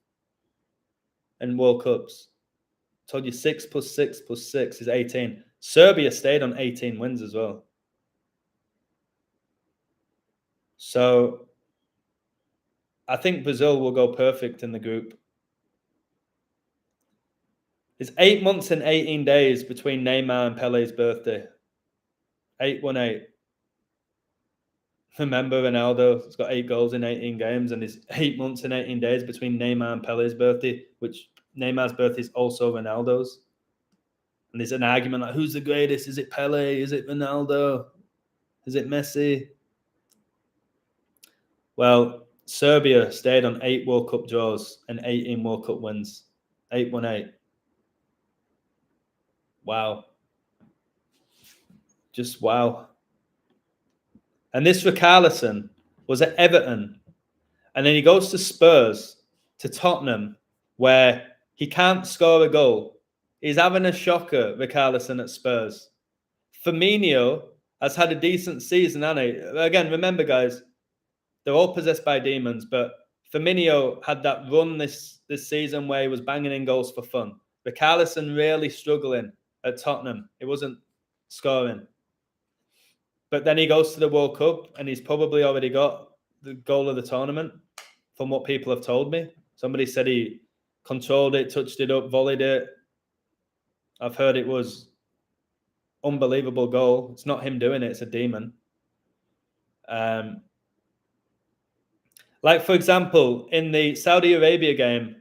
in World Cups. I told you 6 plus 6 plus 6 is 18. Serbia stayed on 18 wins as well. So I think Brazil will go perfect in the group. It's 8 months and 18 days between Neymar and Pele's birthday. 8-1-8. Remember, Ronaldo has got 8 goals in 18 games, and it's 8 months and 18 days between Neymar and Pele's birthday, which Neymar's birthday is also Ronaldo's. And there's an argument like, who's the greatest? Is it Pele? Is it Ronaldo? Is it Messi? Well, Serbia stayed on 8 World Cup draws and 18 World Cup wins. 8-1-8. Wow. Just wow. And this Richarlison was at Everton. And then he goes to Spurs, to Tottenham, where he can't score a goal. He's having a shocker, Richarlison at Spurs. Firmino has had a decent season, hasn't he? Again, remember, guys, they're all possessed by demons, but Firmino had that run this season where he was banging in goals for fun. Richarlison really struggling at Tottenham. He wasn't scoring. But then he goes to the World Cup and he's probably already got the goal of the tournament, from what people have told me. Somebody said he controlled it, touched it up, volleyed it. I've heard it was unbelievable goal. It's not him doing it, it's a demon. Like, for example, in the Saudi Arabia game,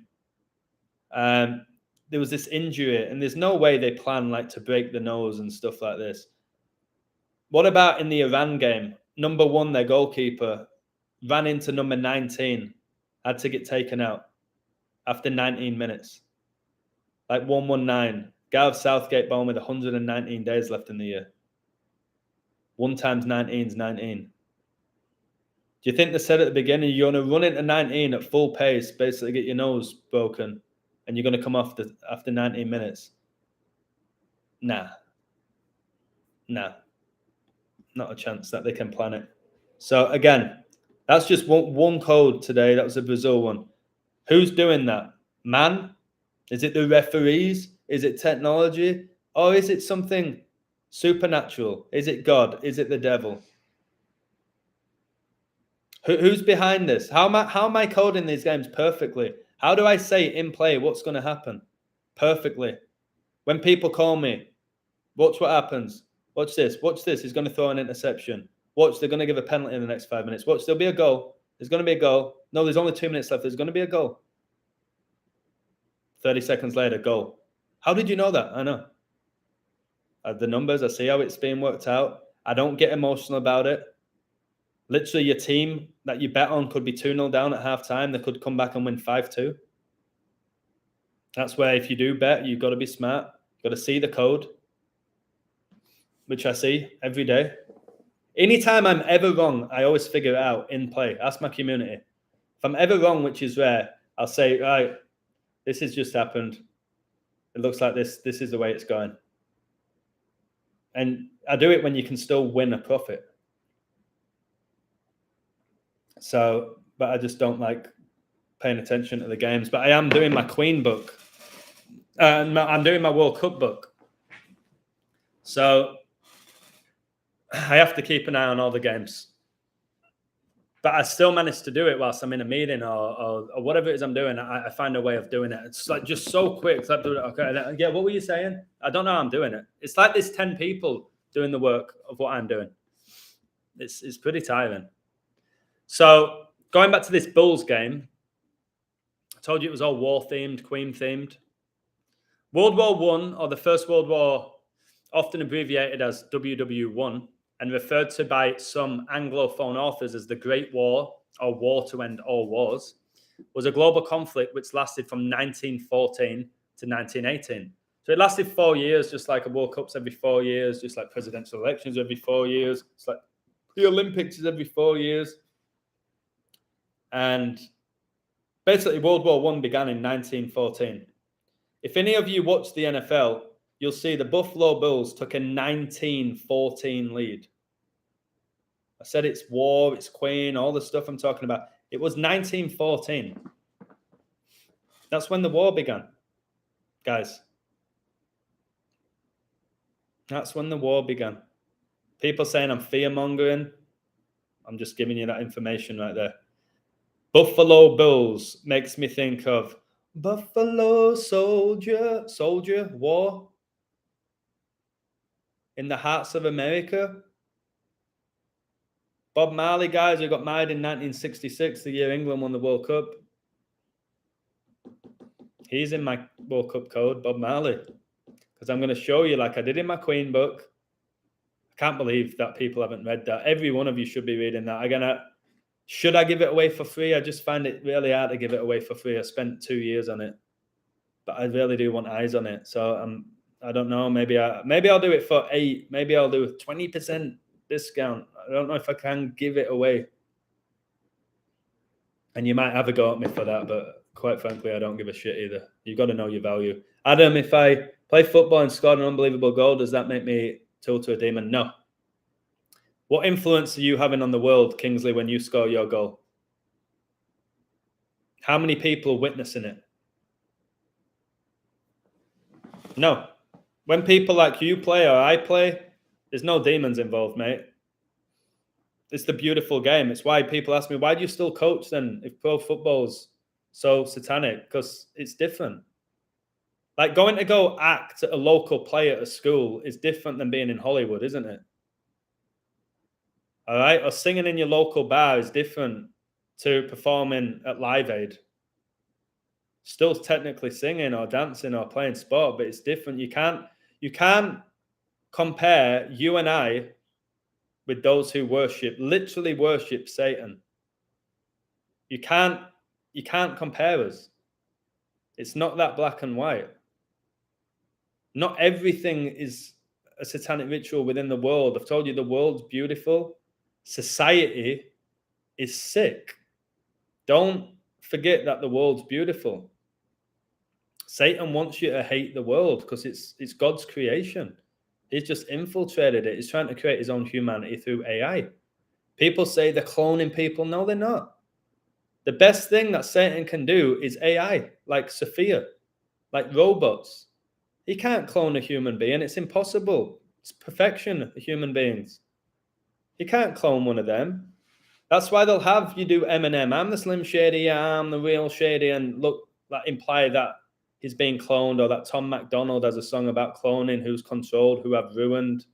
there was this injury, and there's no way they plan like to break the nose and stuff like this. What about in the Iran game? Number 1, their goalkeeper, ran into number 19, had to get taken out after 19 minutes. Like 119. Gareth Southgate born with 119 days left in the year. 1 times 19 is 19. Do you think they said at the beginning, you're going to run into 19 at full pace, basically get your nose broken, and you're going to come off after 19 minutes? Nah. Not a chance that they can plan it. So again, that's just one code today. That was a Brazil one. Who's doing that? Man? Is it the referees? Is it technology? Or is it something supernatural? Is it God? Is it the devil? Who's behind this? How am I coding these games perfectly? How do I say in play what's going to happen perfectly? When people call me, watch what happens. Watch this. Watch this. He's going to throw an interception. Watch, they're going to give a penalty in the next 5 minutes. Watch, there'll be a goal. There's going to be a goal. No, there's only 2 minutes left. There's going to be a goal. 30 seconds later, goal. How did you know that? I know. I have the numbers. I see how it's being worked out. I don't get emotional about it. Literally, your team that you bet on could be 2-0 down at halftime. They could come back and win 5-2. That's where if you do bet, you've got to be smart. You've got to see the code, which I see every day. Anytime I'm ever wrong, I always figure it out in play. Ask my community. If I'm ever wrong, which is rare, I'll say, right, this has just happened. It looks like this is the way it's going. And I do it when you can still win a profit. So, but I just don't like paying attention to the games. But I am doing my Queen book. I'm doing my World Cup book. So I have to keep an eye on all the games. But I still manage to do it whilst I'm in a meeting or whatever it is I'm doing. I find a way of doing it. It's like just so quick. Like, okay, yeah, what were you saying? I don't know how I'm doing it. It's like there's 10 people doing the work of what I'm doing. It's pretty tiring. So going back to this Bulls game, I told you it was all war-themed, Queen-themed. World War I, or the First World War, often abbreviated as WW1, and referred to by some Anglophone authors as the Great War, or War to End All Wars, was a global conflict which lasted from 1914 to 1918. So it lasted 4 years, just like a World Cup's every 4 years, just like presidential elections every 4 years. It's like the Olympics is every 4 years. And basically, World War I began in 1914. If any of you watch the NFL, you'll see the Buffalo Bills took a 19-14 lead. I said it's war, it's Queen, all the stuff I'm talking about. It was 1914. That's when the war began, guys. That's when the war began. People saying I'm fear-mongering. I'm just giving you that information right there. Buffalo Bills makes me think of Buffalo Soldier, war in the hearts of America. Bob Marley, guys, who got married in 1966, the year England won the World Cup. He's in my World Cup code, Bob Marley, because I'm going to show you, like I did in my Queen book. I can't believe that people haven't read that. Every one of you should be reading that. Should I give it away for free? I just find it really hard to give it away for free. I spent 2 years on it, but I really do want eyes on it. So I don't know. Maybe I'll do it for 8. Maybe I'll do a 20% discount. I don't know if I can give it away. And you might have a go at me for that, but quite frankly, I don't give a shit either. You've got to know your value. Adam, if I play football and scored an unbelievable goal, does that make me tilt to a demon? No. What influence are you having on the world, Kingsley, when you score your goal? How many people are witnessing it? No. When people like you play or I play, there's no demons involved, mate. It's the beautiful game. It's why people ask me, why do you still coach then if pro football's so satanic? Because it's different. Like going to go act at a local play at a school is different than being in Hollywood, isn't it? All right. Or singing in your local bar is different to performing at Live Aid. Still technically singing or dancing or playing sport, but it's different. You can't compare you and I with those who literally worship Satan. You can't compare us. It's not that black and white. Not everything is a satanic ritual within the world. I've told you the world's beautiful. Society is sick. Don't forget that the world's beautiful. Satan wants you to hate the world because it's God's creation. He's just infiltrated it. He's trying to create his own humanity through AI. People say they're cloning people. No, they're not. The best thing that Satan can do is AI, like Sophia, like robots. He can't clone a human being. It's impossible. It's perfection of human beings. He can't clone one of them. That's why they'll have you do Eminem. I'm the Slim Shady, I'm the real Shady, and look, that imply that he's being cloned, or that Tom MacDonald has a song about cloning, who's controlled, who have ruined.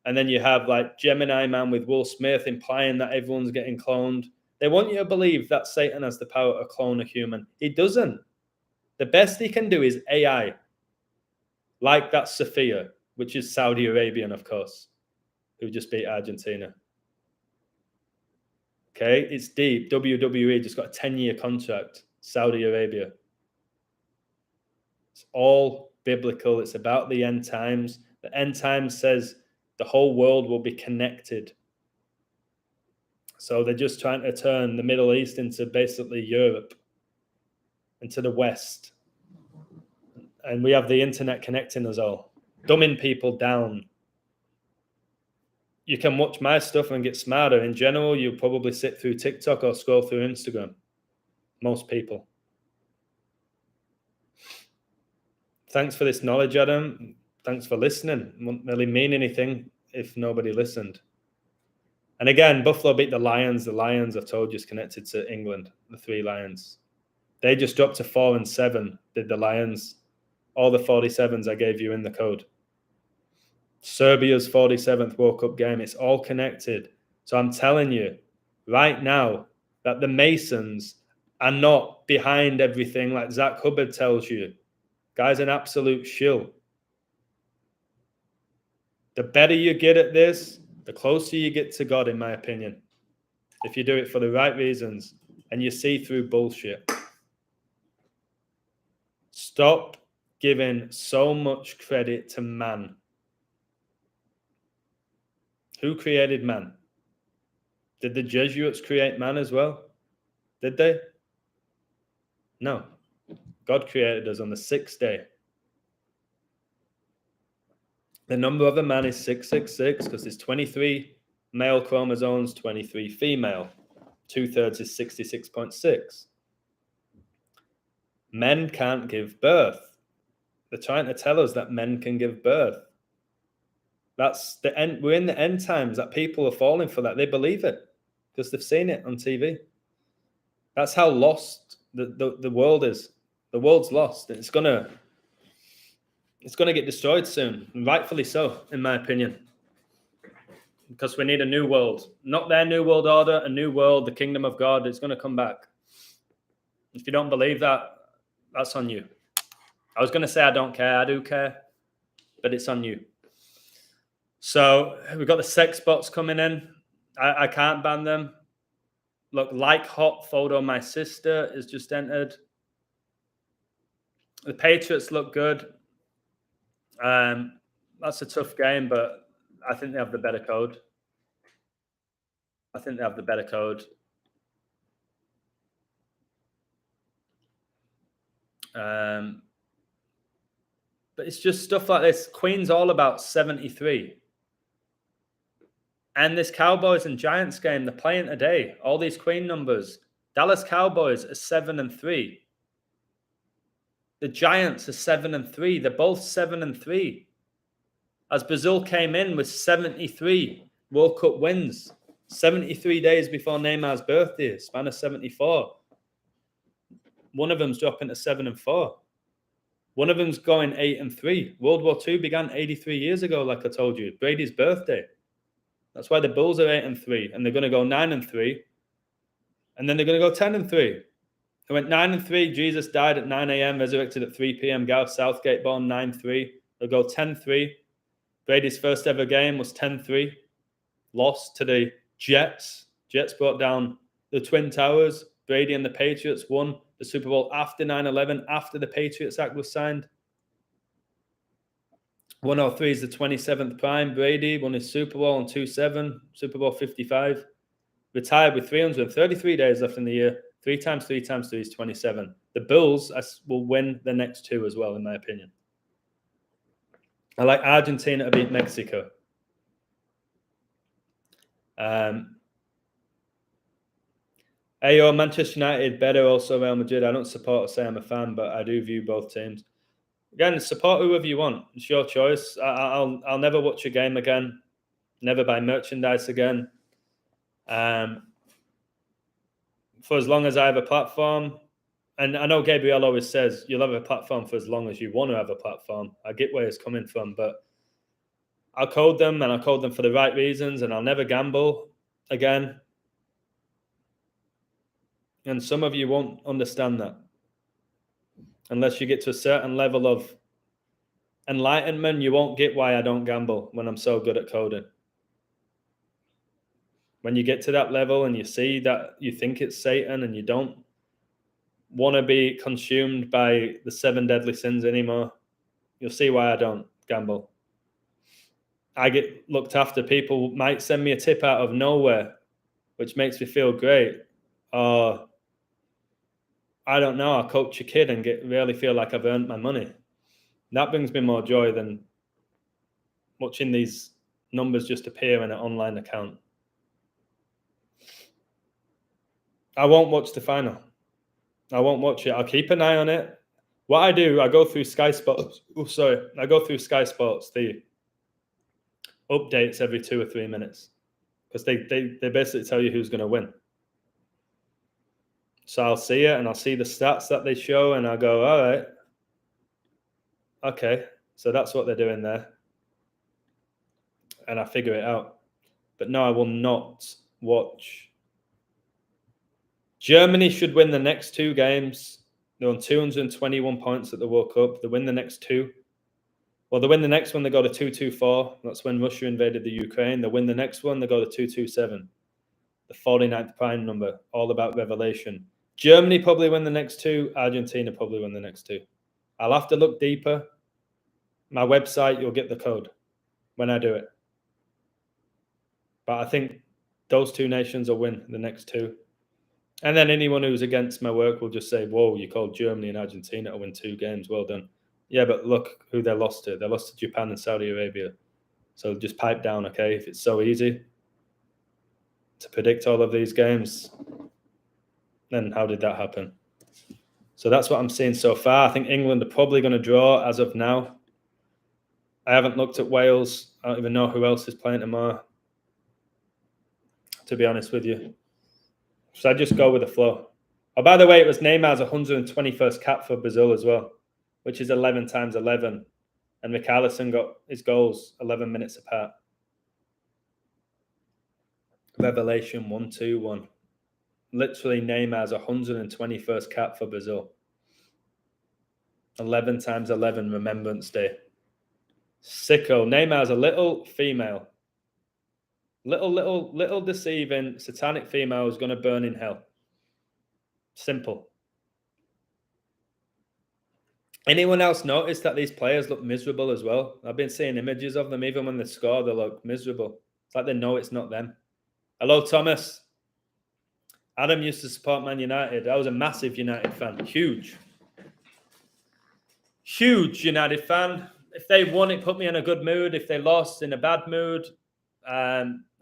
And then you have like Gemini Man with Will Smith implying that everyone's getting cloned. They want you to believe that Satan has the power to clone a human. He doesn't. The best he can do is AI. Like that Sophia, which is Saudi Arabian, of course, who just beat Argentina. Okay, it's deep. WWE just got a 10-year contract, Saudi Arabia. It's all biblical. It's about the end times. The end times says the whole world will be connected. So they're just trying to turn the Middle East into basically Europe, into the West. And we have the internet connecting us all, dumbing people down. You can watch my stuff and get smarter. In general, you'll probably sit through TikTok or scroll through Instagram. Most people. Thanks for this knowledge, Adam. Thanks for listening. It wouldn't really mean anything if nobody listened. And again, Buffalo beat the Lions. The Lions, I've told you, is connected to England, the 3 Lions. They just dropped to 4-7, did the Lions. All the 47s I gave you in the code. Serbia's 47th World Cup game. It's all connected. So I'm telling you right now that the Masons are not behind everything like Zach Hubbard tells you. Guy's an absolute shill. The better you get at this, the closer you get to God, in my opinion. If you do it for the right reasons and you see through bullshit. Stop giving so much credit to man. Who created man? Did the Jesuits create man as well? Did they? No. God created us on the 6th day. The number of a man is 666 because there's 23 male chromosomes, 23 female. 2/3 is 66.6. Men can't give birth. They're trying to tell us that men can give birth. That's the end. We're in the end times that people are falling for that. They believe it because they've seen it on TV. That's how lost the world is. The world's lost. It's gonna get destroyed soon, and rightfully so, in my opinion. Because we need a new world, not their new world order, a new world, the kingdom of God is going to come back. If you don't believe that, that's on you. I was going to say I don't care. I do care, but it's on you. So we've got the sex bots coming in. I can't ban them. Look, like hot photo, my sister is just entered. The Patriots look good. That's a tough game, but I think they have the better code. But it's just stuff like this. Queen's all about 73. And this Cowboys and Giants game, they're playing today. All these Queen numbers. Dallas Cowboys are 7-3. The Giants are 7-3. They're both 7-3. As Brazil came in with 73 World Cup wins, 73 days before Neymar's birthday, span of 74. One of them's dropping to 7-4. One of them's going 8-3. World War II began 83 years ago, like I told you. Brady's birthday. That's why the Bulls are 8-3, and they're going to go 9-3, and then they're going to go 10-3. They went 9-3. Jesus died at 9 a.m., resurrected at 3 p.m. Gareth Southgate born 9-3. They'll go 10-3. Brady's first ever game was 10-3. Lost to the Jets. Jets brought down the Twin Towers. Brady and the Patriots won the Super Bowl after 9/11, after the Patriots Act was signed. 103 is the 27th prime. Brady won his Super Bowl in 2-7, Super Bowl 55. Retired with 333 days left in the year. 3 times 3 times 3 is 27. The Bulls will win the next 2 as well, in my opinion. I like Argentina to beat Mexico. Ayo, Manchester United better, also Real Madrid. I don't support or say I'm a fan, but I do view both teams. Again, support whoever you want. It's your choice. I'll never watch a game again. Never buy merchandise again. For as long as I have a platform, and I know Gabriel always says you'll have a platform for as long as you want to have a platform. I get where it's coming from, but I'll code them, and I'll code them for the right reasons, and I'll never gamble again. And some of you won't understand that unless you get to a certain level of enlightenment. You won't get why I don't gamble when I'm so good at coding. When you get to that level and you see that you think it's Satan and you don't want to be consumed by the 7 deadly sins anymore, you'll see why I don't gamble. I get looked after. People might send me a tip out of nowhere, which makes me feel great. Or I don't know, I'll coach a kid and really feel like I've earned my money. That brings me more joy than watching these numbers just appear in an online account. I won't watch the final. I won't watch it. I'll keep an eye on it. What I do, I go through Sky Sports. I go through Sky Sports, the updates every 2 or 3 minutes, because they basically tell you who's going to win. So I'll see it and I'll see the stats that they show and I'll go, all right, okay, so that's what they're doing there. And I figure it out. But no, I will not watch. Germany should win the next 2 games. They're on 221 points at the World Cup. They win the next 2. Well, they win the next one, they go to 224. That's when Russia invaded the Ukraine. They win the next one, they go to 227. The 49th prime number, all about revelation. Germany probably win the next 2. Argentina probably win the next 2. I'll have to look deeper. My website, you'll get the code when I do it. But I think those 2 nations will win the next 2. And then anyone who's against my work will just say, whoa, you called Germany and Argentina to win 2 games. Well done. Yeah, but look who they lost to. They lost to Japan and Saudi Arabia. So just pipe down, okay? If it's so easy to predict all of these games, then how did that happen? So that's what I'm seeing so far. I think England are probably going to draw as of now. I haven't looked at Wales. I don't even know who else is playing tomorrow, to be honest with you. So I just go with the flow. Oh, by the way, it was Neymar's 121st cap for Brazil as well, which is 11 times 11. And Richarlison got his goals 11 minutes apart. Revelation 1-2-1. Literally Neymar's 121st cap for Brazil. 11 times 11 Remembrance Day. Sicko. Neymar's a little female. Little deceiving, satanic female who's going to burn in hell. Simple. Anyone else notice that these players look miserable as well? I've been seeing images of them. Even when they score, they look miserable. It's like they know it's not them. Hello, Thomas. Adam used to support Man United. I was a massive United fan. Huge United fan. If they won, it put me in a good mood. If they lost, in a bad mood.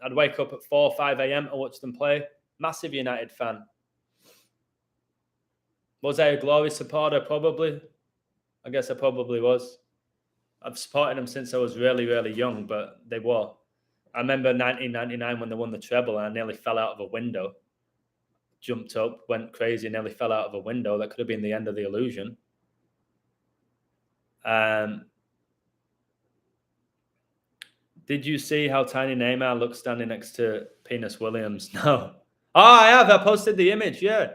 I'd wake up at 4 or 5 a.m. to watch them play. Massive United fan. Was I a Glory supporter? Probably. I guess I probably was. I've supported them since I was really, really young, but they were. I remember 1999 when they won the treble and I nearly fell out of a window. Jumped up, went crazy, nearly fell out of a window. That could have been the end of the illusion. Did you see how tiny Neymar looks standing next to Penis Williams? No. Oh, I have. I posted the image. Yeah.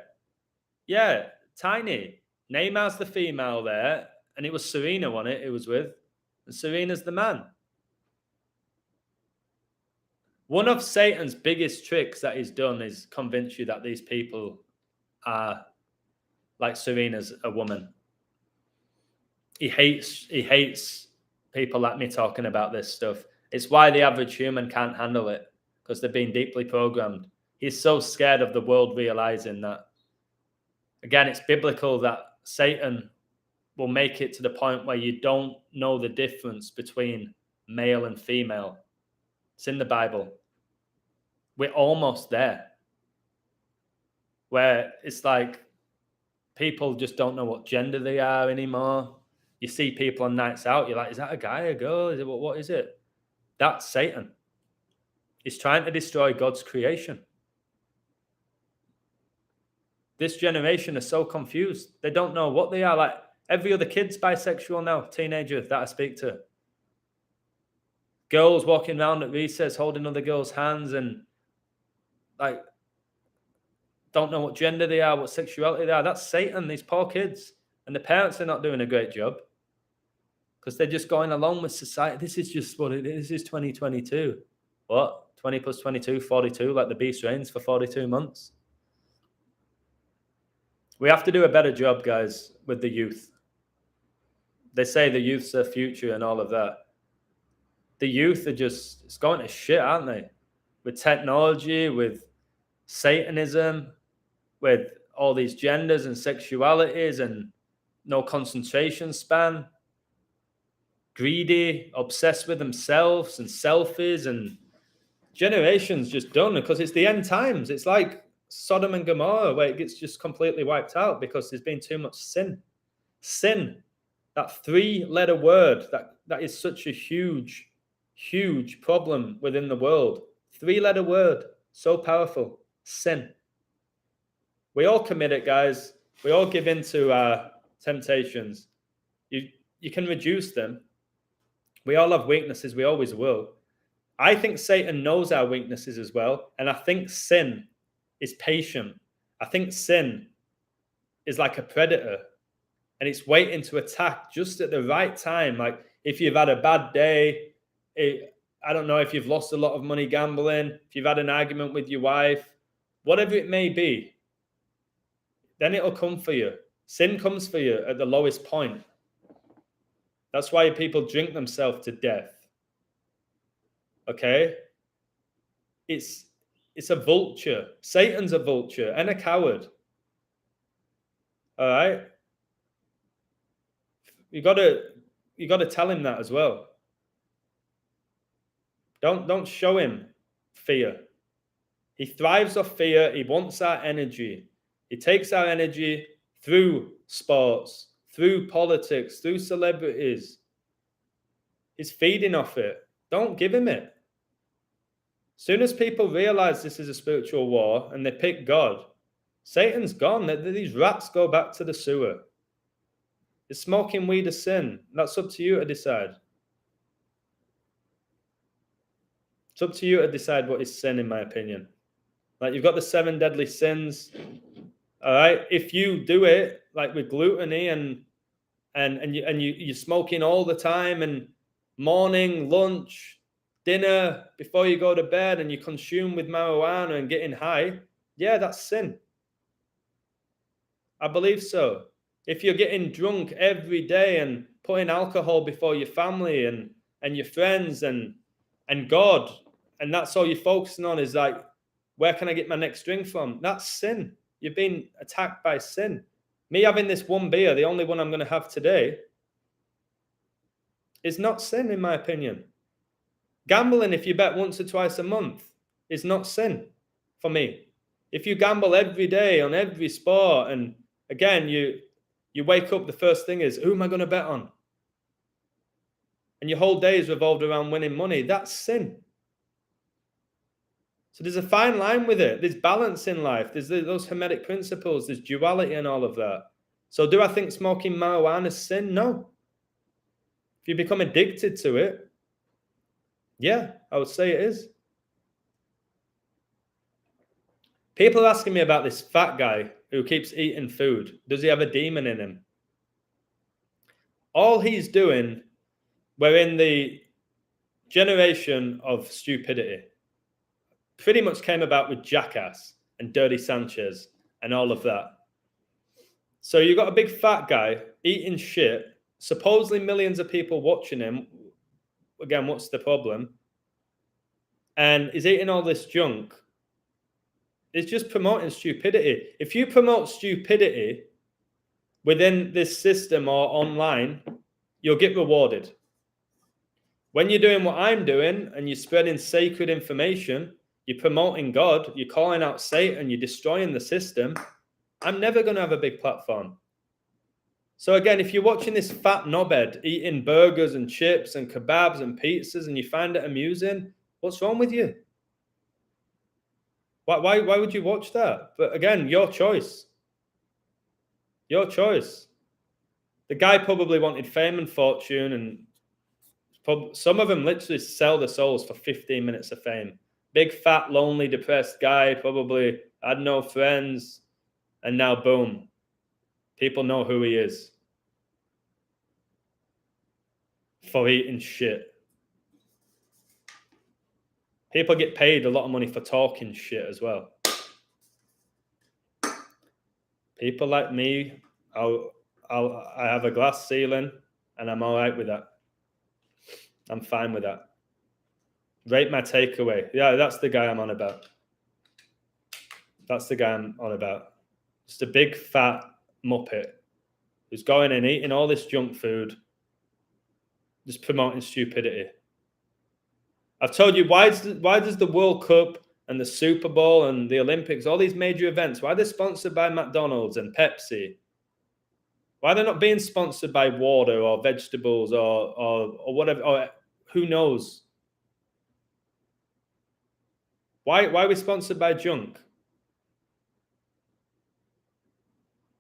Yeah. Tiny. Neymar's the female there. And it was Serena on it was with. And Serena's the man. One of Satan's biggest tricks that he's done is convince you that these people are like Serena's a woman. He hates people like me talking about this stuff. It's why the average human can't handle it, because they've been deeply programmed. He's so scared of the world realizing that. Again, it's biblical that Satan will make it to the point where you don't know the difference between male and female. It's in the Bible. We're almost there. Where it's like people just don't know what gender they are anymore. You see people on nights out, you're like, is that a guy, a girl? Is it what is it? That's Satan. He's trying to destroy God's creation. This generation is so confused. They don't know what they are. Like every other kid's bisexual now, teenager that I speak to. Girls walking around at recess holding other girls' hands and like don't know what gender they are, what sexuality they are. That's Satan, these poor kids. And the parents are not doing a great job because they're just going along with society. This is just what it is. This is 2022. What? 20 plus 22, 42, like the beast reigns for 42 months. We have to do a better job, guys, with the youth. They say the youth's their future and all of that. The youth are just, it's going to shit, aren't they? With technology, with Satanism, with all these genders and sexualities and no concentration span, greedy, obsessed with themselves and selfies, and generations just done because it's the end times. It's like Sodom and Gomorrah where it gets just completely wiped out because there's been too much sin. Sin, that three-letter word that is such a huge, huge problem within the world. Three-letter word, so powerful. Sin. We all commit it, guys. We all give in to our temptations. You can reduce them. We all have weaknesses. We always will. I think Satan knows our weaknesses as well. And I think sin is patient. I think sin is like a predator. And it's waiting to attack just at the right time. Like if you've had a bad day, I don't know if you've lost a lot of money gambling, if you've had an argument with your wife, whatever it may be, then it'll come for you. Sin comes for you at the lowest point. That's why people drink themselves to death. Okay? It's a vulture. Satan's a vulture and a coward. All right? You gotta tell him that as well. Don't show him fear. He thrives off fear. He wants our energy. He takes our energy through sports, through politics, through celebrities. He's feeding off it. Don't give him it. As soon as people realize this is a spiritual war and they pick God, Satan's gone. These rats go back to the sewer. Is smoking weed a sin? That's up to you to decide. It's up to you to decide what is sin, in my opinion. Like you've got the 7 deadly sins. All right. If you do it like with gluttony and you're smoking all the time and morning, lunch, dinner, before you go to bed, and you consume with marijuana and getting high, yeah, that's sin. I believe so. If you're getting drunk every day and putting alcohol before your family and your friends and God, and that's all you're focusing on is like, where can I get my next drink from? That's sin. You've been attacked by sin. Me having this one beer, the only one I'm going to have today, is not sin, in my opinion. Gambling, if you bet once or twice a month, is not sin for me. If you gamble every day on every sport and Again, you wake up, the first thing is, who am I going to bet on? And your whole day is revolved around winning money. That's sin. So there's a fine line with it. There's balance in life. There's those Hermetic principles. There's duality and all of that. So do I think smoking marijuana is sin? No. If you become addicted to it, yeah, I would say it is. People are asking me about this fat guy who keeps eating food. Does he have a demon in him? All he's doing, we're in the generation of stupidity. Pretty much came about with Jackass and Dirty Sanchez and all of that. So you got a big fat guy eating shit, supposedly millions of people watching him. Again, what's the problem? And he's eating all this junk. It's just promoting stupidity. If you promote stupidity within this system or online, you'll get rewarded. When you're doing what I'm doing and you're spreading sacred information, you're promoting God, you're calling out Satan, you're destroying the system, I'm never going to have a big platform. So again, if you're watching this fat knobhead eating burgers and chips and kebabs and pizzas and you find it amusing, what's wrong with you? Why would you watch that? But again, your choice. Your choice. The guy probably wanted fame and fortune, and some of them literally sell their souls for 15 minutes of fame. Big, fat, lonely, depressed guy, probably had no friends, and now boom, people know who he is for eating shit. People get paid a lot of money for talking shit as well. People like me, I have a glass ceiling, and I'm all right with that. I'm fine with that. Rate my takeaway. Yeah, that's the guy I'm on about. That's the guy I'm on about. Just a big fat muppet who's going and eating all this junk food, just promoting stupidity. I've told you, why does the World Cup and the Super Bowl and the Olympics, all these major events, why are they sponsored by McDonald's and Pepsi? Why are they not being sponsored by water or vegetables or whatever, or who knows? Why are we sponsored by junk?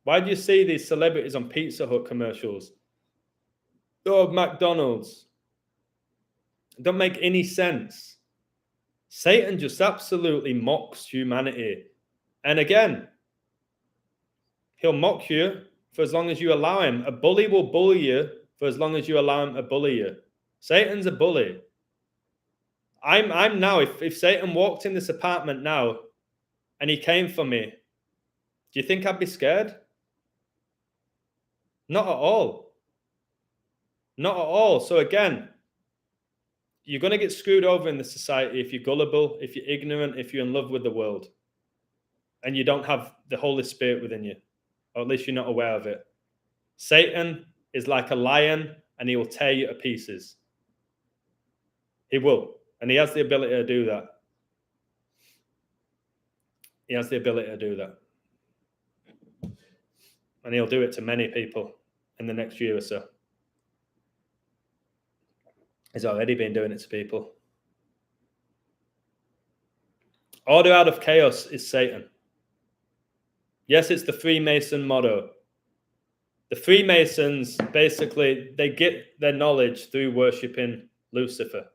Why do you see these celebrities on Pizza Hut commercials? Oh, McDonald's. It don't make any sense. Satan just absolutely mocks humanity. And again, he'll mock you for as long as you allow him. A bully will bully you for as long as you allow him to bully you. Satan's a bully. I'm now, if Satan walked in this apartment now and he came for me, do you think I'd be scared? Not at all. Not at all. So again, you're going to get screwed over in this society if you're gullible, if you're ignorant, if you're in love with the world, and you don't have the Holy Spirit within you, or at least you're not aware of it. Satan is like a lion, and he will tear you to pieces. He will. And he has the ability to do that. He has the ability to do that. And he'll do it to many people in the next year or so. He's already been doing it to people. Order out of chaos is Satan. Yes, it's the Freemason motto. The Freemasons, basically, they get their knowledge through worshipping Lucifer.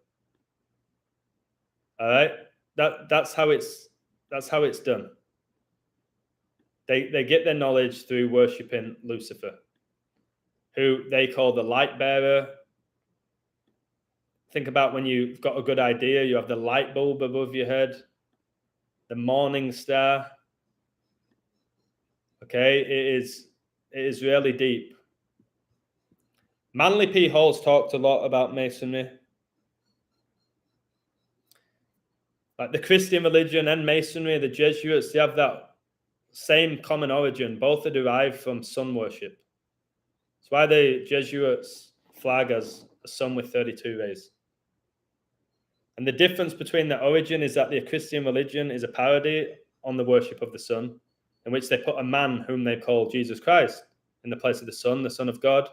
All right? That's how it's done. They get their knowledge through worshipping Lucifer, who they call the light bearer. Think about when you've got a good idea, you have the light bulb above your head, the morning star. Okay, it is really deep. Manly P. Hall's talked a lot about Masonry. Like the Christian religion and Masonry, the Jesuits, they have that same common origin. Both are derived from sun worship. That's why the Jesuits flag as a sun with 32 rays. And the difference between the origin is that the Christian religion is a parody on the worship of the sun, in which they put a man whom they call Jesus Christ in the place of the Son of God,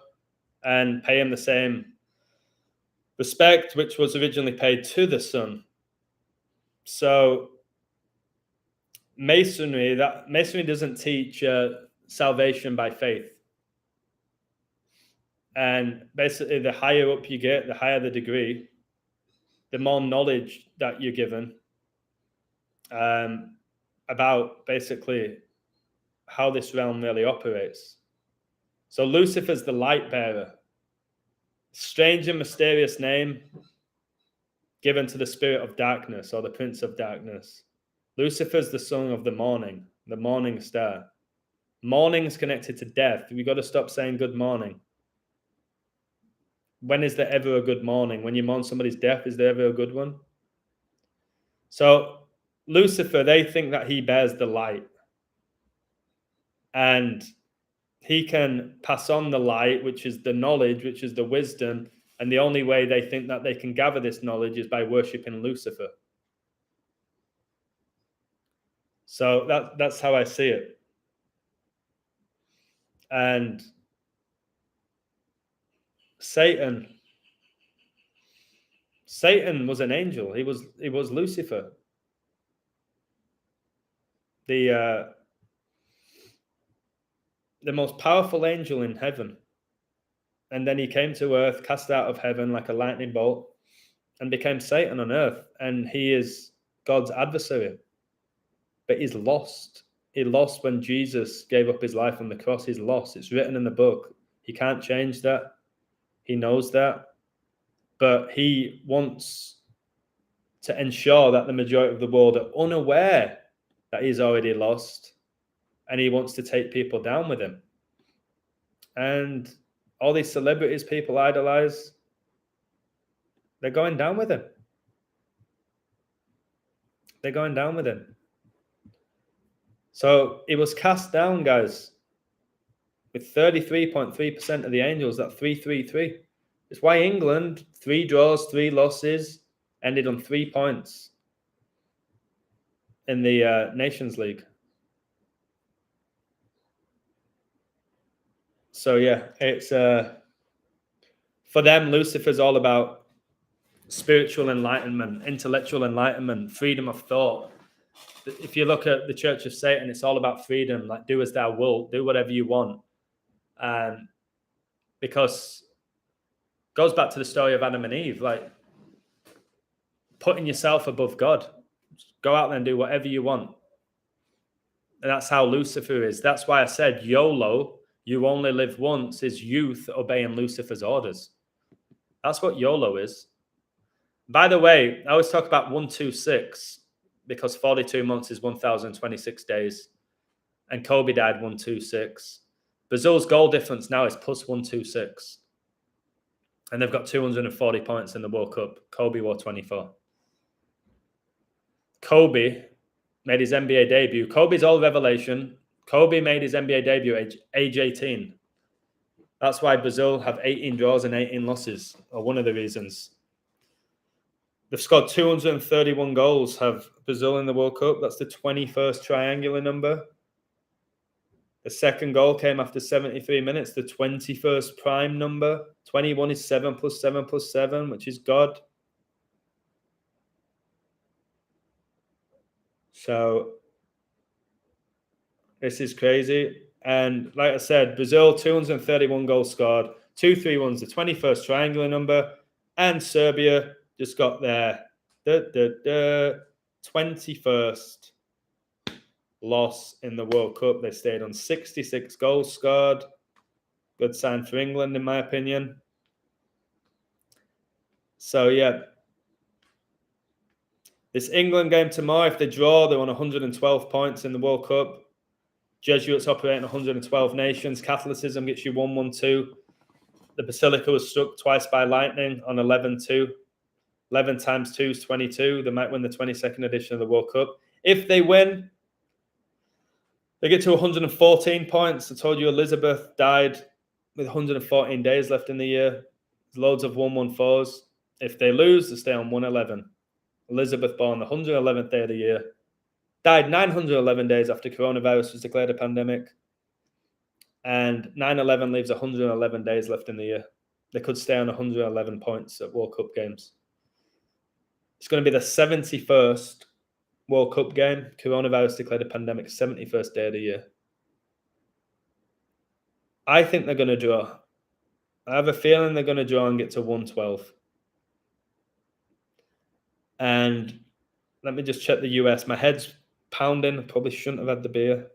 and pay him the same respect which was originally paid to the Son. So Masonry doesn't teach salvation by faith. And basically, the higher up you get, the higher the degree, the more knowledge that you're given about basically how this realm really operates. So Lucifer's the light bearer. Strange and mysterious name given to the spirit of darkness, or the prince of darkness. Lucifer's the son of the morning star. Morning's connected to death. We've got to stop saying good morning. When is there ever a good morning? When you mourn somebody's death, is there ever a good one? So Lucifer, they think that he bears the light. And he can pass on the light, which is the knowledge, which is the wisdom. And the only way they think that they can gather this knowledge is by worshipping Lucifer. So that's how I see it. And Satan was an angel. He was Lucifer. The most powerful angel in heaven. And then he came to earth, cast out of heaven like a lightning bolt, and became Satan on earth. And he is God's adversary. But he's lost. He lost when Jesus gave up his life on the cross. He's lost. It's written in the book. He can't change that. He knows that. But he wants to ensure that the majority of the world are unaware that he's already lost. And he wants to take people down with him. And all these celebrities people idolize, they're going down with him. They're going down with him. So he was cast down, guys, with 33.3% of the angels, that 333. It's why England, 3 draws, 3 losses, ended on 3 points in the Nations League. So yeah, it's for them, Lucifer's all about spiritual enlightenment, intellectual enlightenment, freedom of thought. If you look at the Church of Satan, it's all about freedom, like do as thou wilt, do whatever you want. Because it goes back to the story of Adam and Eve, like putting yourself above God. Just go out there and do whatever you want. And that's how Lucifer is. That's why I said YOLO, you only live once, is youth obeying Lucifer's orders. That's what YOLO is. By the way, I always talk about 126 because 42 months is 1,026 days. And Kobe died 126. Brazil's goal difference now is plus 126. And they've got 240 points in the World Cup. Kobe wore 24. Kobe made his NBA debut. Kobe's all revelation. Kobe made his NBA debut age 18. That's why Brazil have 18 draws and 18 losses, or one of the reasons. They've scored 231 goals, have Brazil in the World Cup. That's the 21st triangular number. The second goal came after 73 minutes, the 21st prime number. 21 is 7 plus 7 plus 7, which is God. So this is crazy. And like I said, Brazil, 231 goals scored, 231's the 21st triangular number, and Serbia just got their 21st loss in the World Cup. They stayed on 66 goals scored. Good sign for England, in my opinion. So, yeah. This England game tomorrow, if they draw, they're on 112 points in the World Cup. Jesuits operate in 112 nations. Catholicism gets you 112. The Basilica was struck twice by lightning on 11-2. 11 times 2 is 22. They might win the 22nd edition of the World Cup. If they win, they get to 114 points. I told you Elizabeth died with 114 days left in the year. There's loads of 114s. If they lose, they stay on 111. Elizabeth born the 111th day of the year. died 911 days after coronavirus was declared a pandemic. And 9/11 leaves 111 days left in the year. They could stay on 111 points at World Cup games. It's going to be the 71st World Cup game. Coronavirus declared a pandemic, 71st day of the year. I think they're going to draw. I have a feeling they're going to draw and get to 112. And let me just check the US. My head's pounding. I probably shouldn't have had the beer.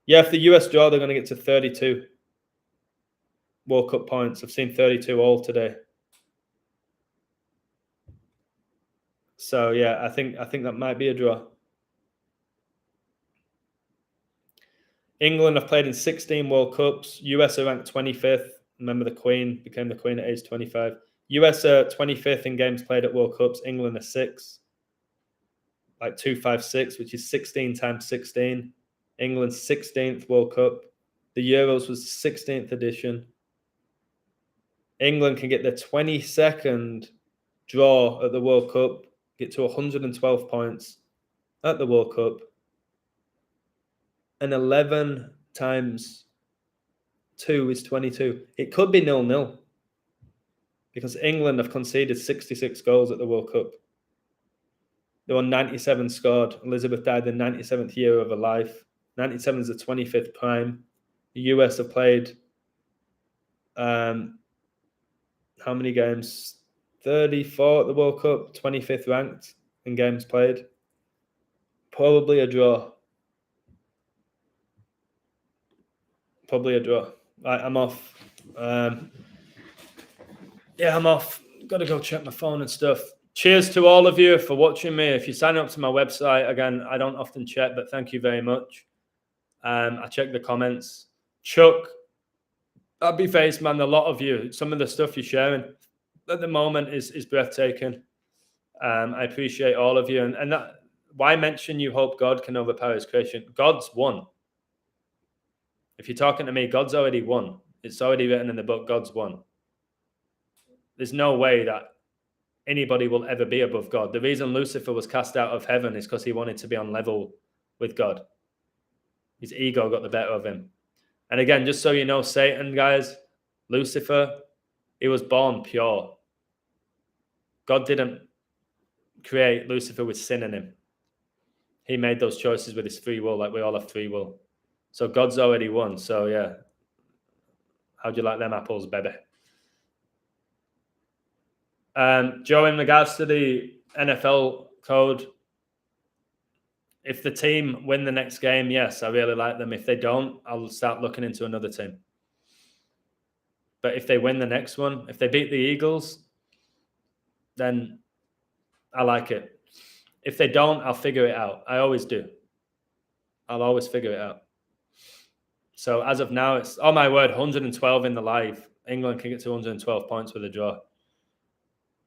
Yeah, if the US draw, they're going to get to 32 World Cup points. I've seen 32 all today. So yeah, I think that might be a draw. England have played in 16 World Cups. US are ranked 25th. Remember, the Queen became the Queen at age 25. US are 25th in games played at World Cups. England are 6th, like 256, which is 16 times 16. England's 16th World Cup. The Euros was the 16th edition. England can get their 22nd draw at the World Cup, get to 112 points at the World Cup. And 11 times 2 is 22. It could be 0-0 because England have conceded 66 goals at the World Cup. There were 97 scored. Elizabeth died in the 97th year of her life. 97 is the 25th prime. The US have played how many games? 34 at the World Cup, 25th ranked in games played. Probably a draw. Probably a draw. Right, I'm off. Yeah, I'm off. Got to go check my phone and stuff. Cheers to all of you for watching me. If you sign up to my website, again, I don't often check, but thank you very much. I check the comments. Chuck, happy face, man. A lot of you. Some of the stuff you're sharing at the moment is breathtaking. I appreciate all of you. And that, why mention you hope God can overpower his creation? God's won. If you're talking to me, God's already won. It's already written in the book, God's won. There's no way that anybody will ever be above God. The reason Lucifer was cast out of heaven is because he wanted to be on level with God. His ego got the better of him. And again, just so you know, Satan, guys, Lucifer, he was born pure. God didn't create Lucifer with sin in him. He made those choices with his free will, like we all have free will. So God's already won. So yeah, how'd you like them apples, baby? Joe, in regards to the NFL code, if the team win the next game, yes, I really like them. If they don't, I'll start looking into another team. But if they win the next one, if they beat the Eagles, then I like it. If they don't, I'll figure it out. I always do. I'll always figure it out. So as of now, it's, oh my word, 112 in the live. England can get to 112 points with a draw.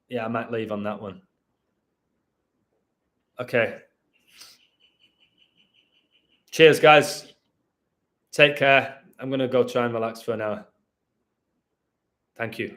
Yeah, I might leave on that one. Okay. Cheers, guys. Take care. I'm going to go try and relax for an hour. Thank you.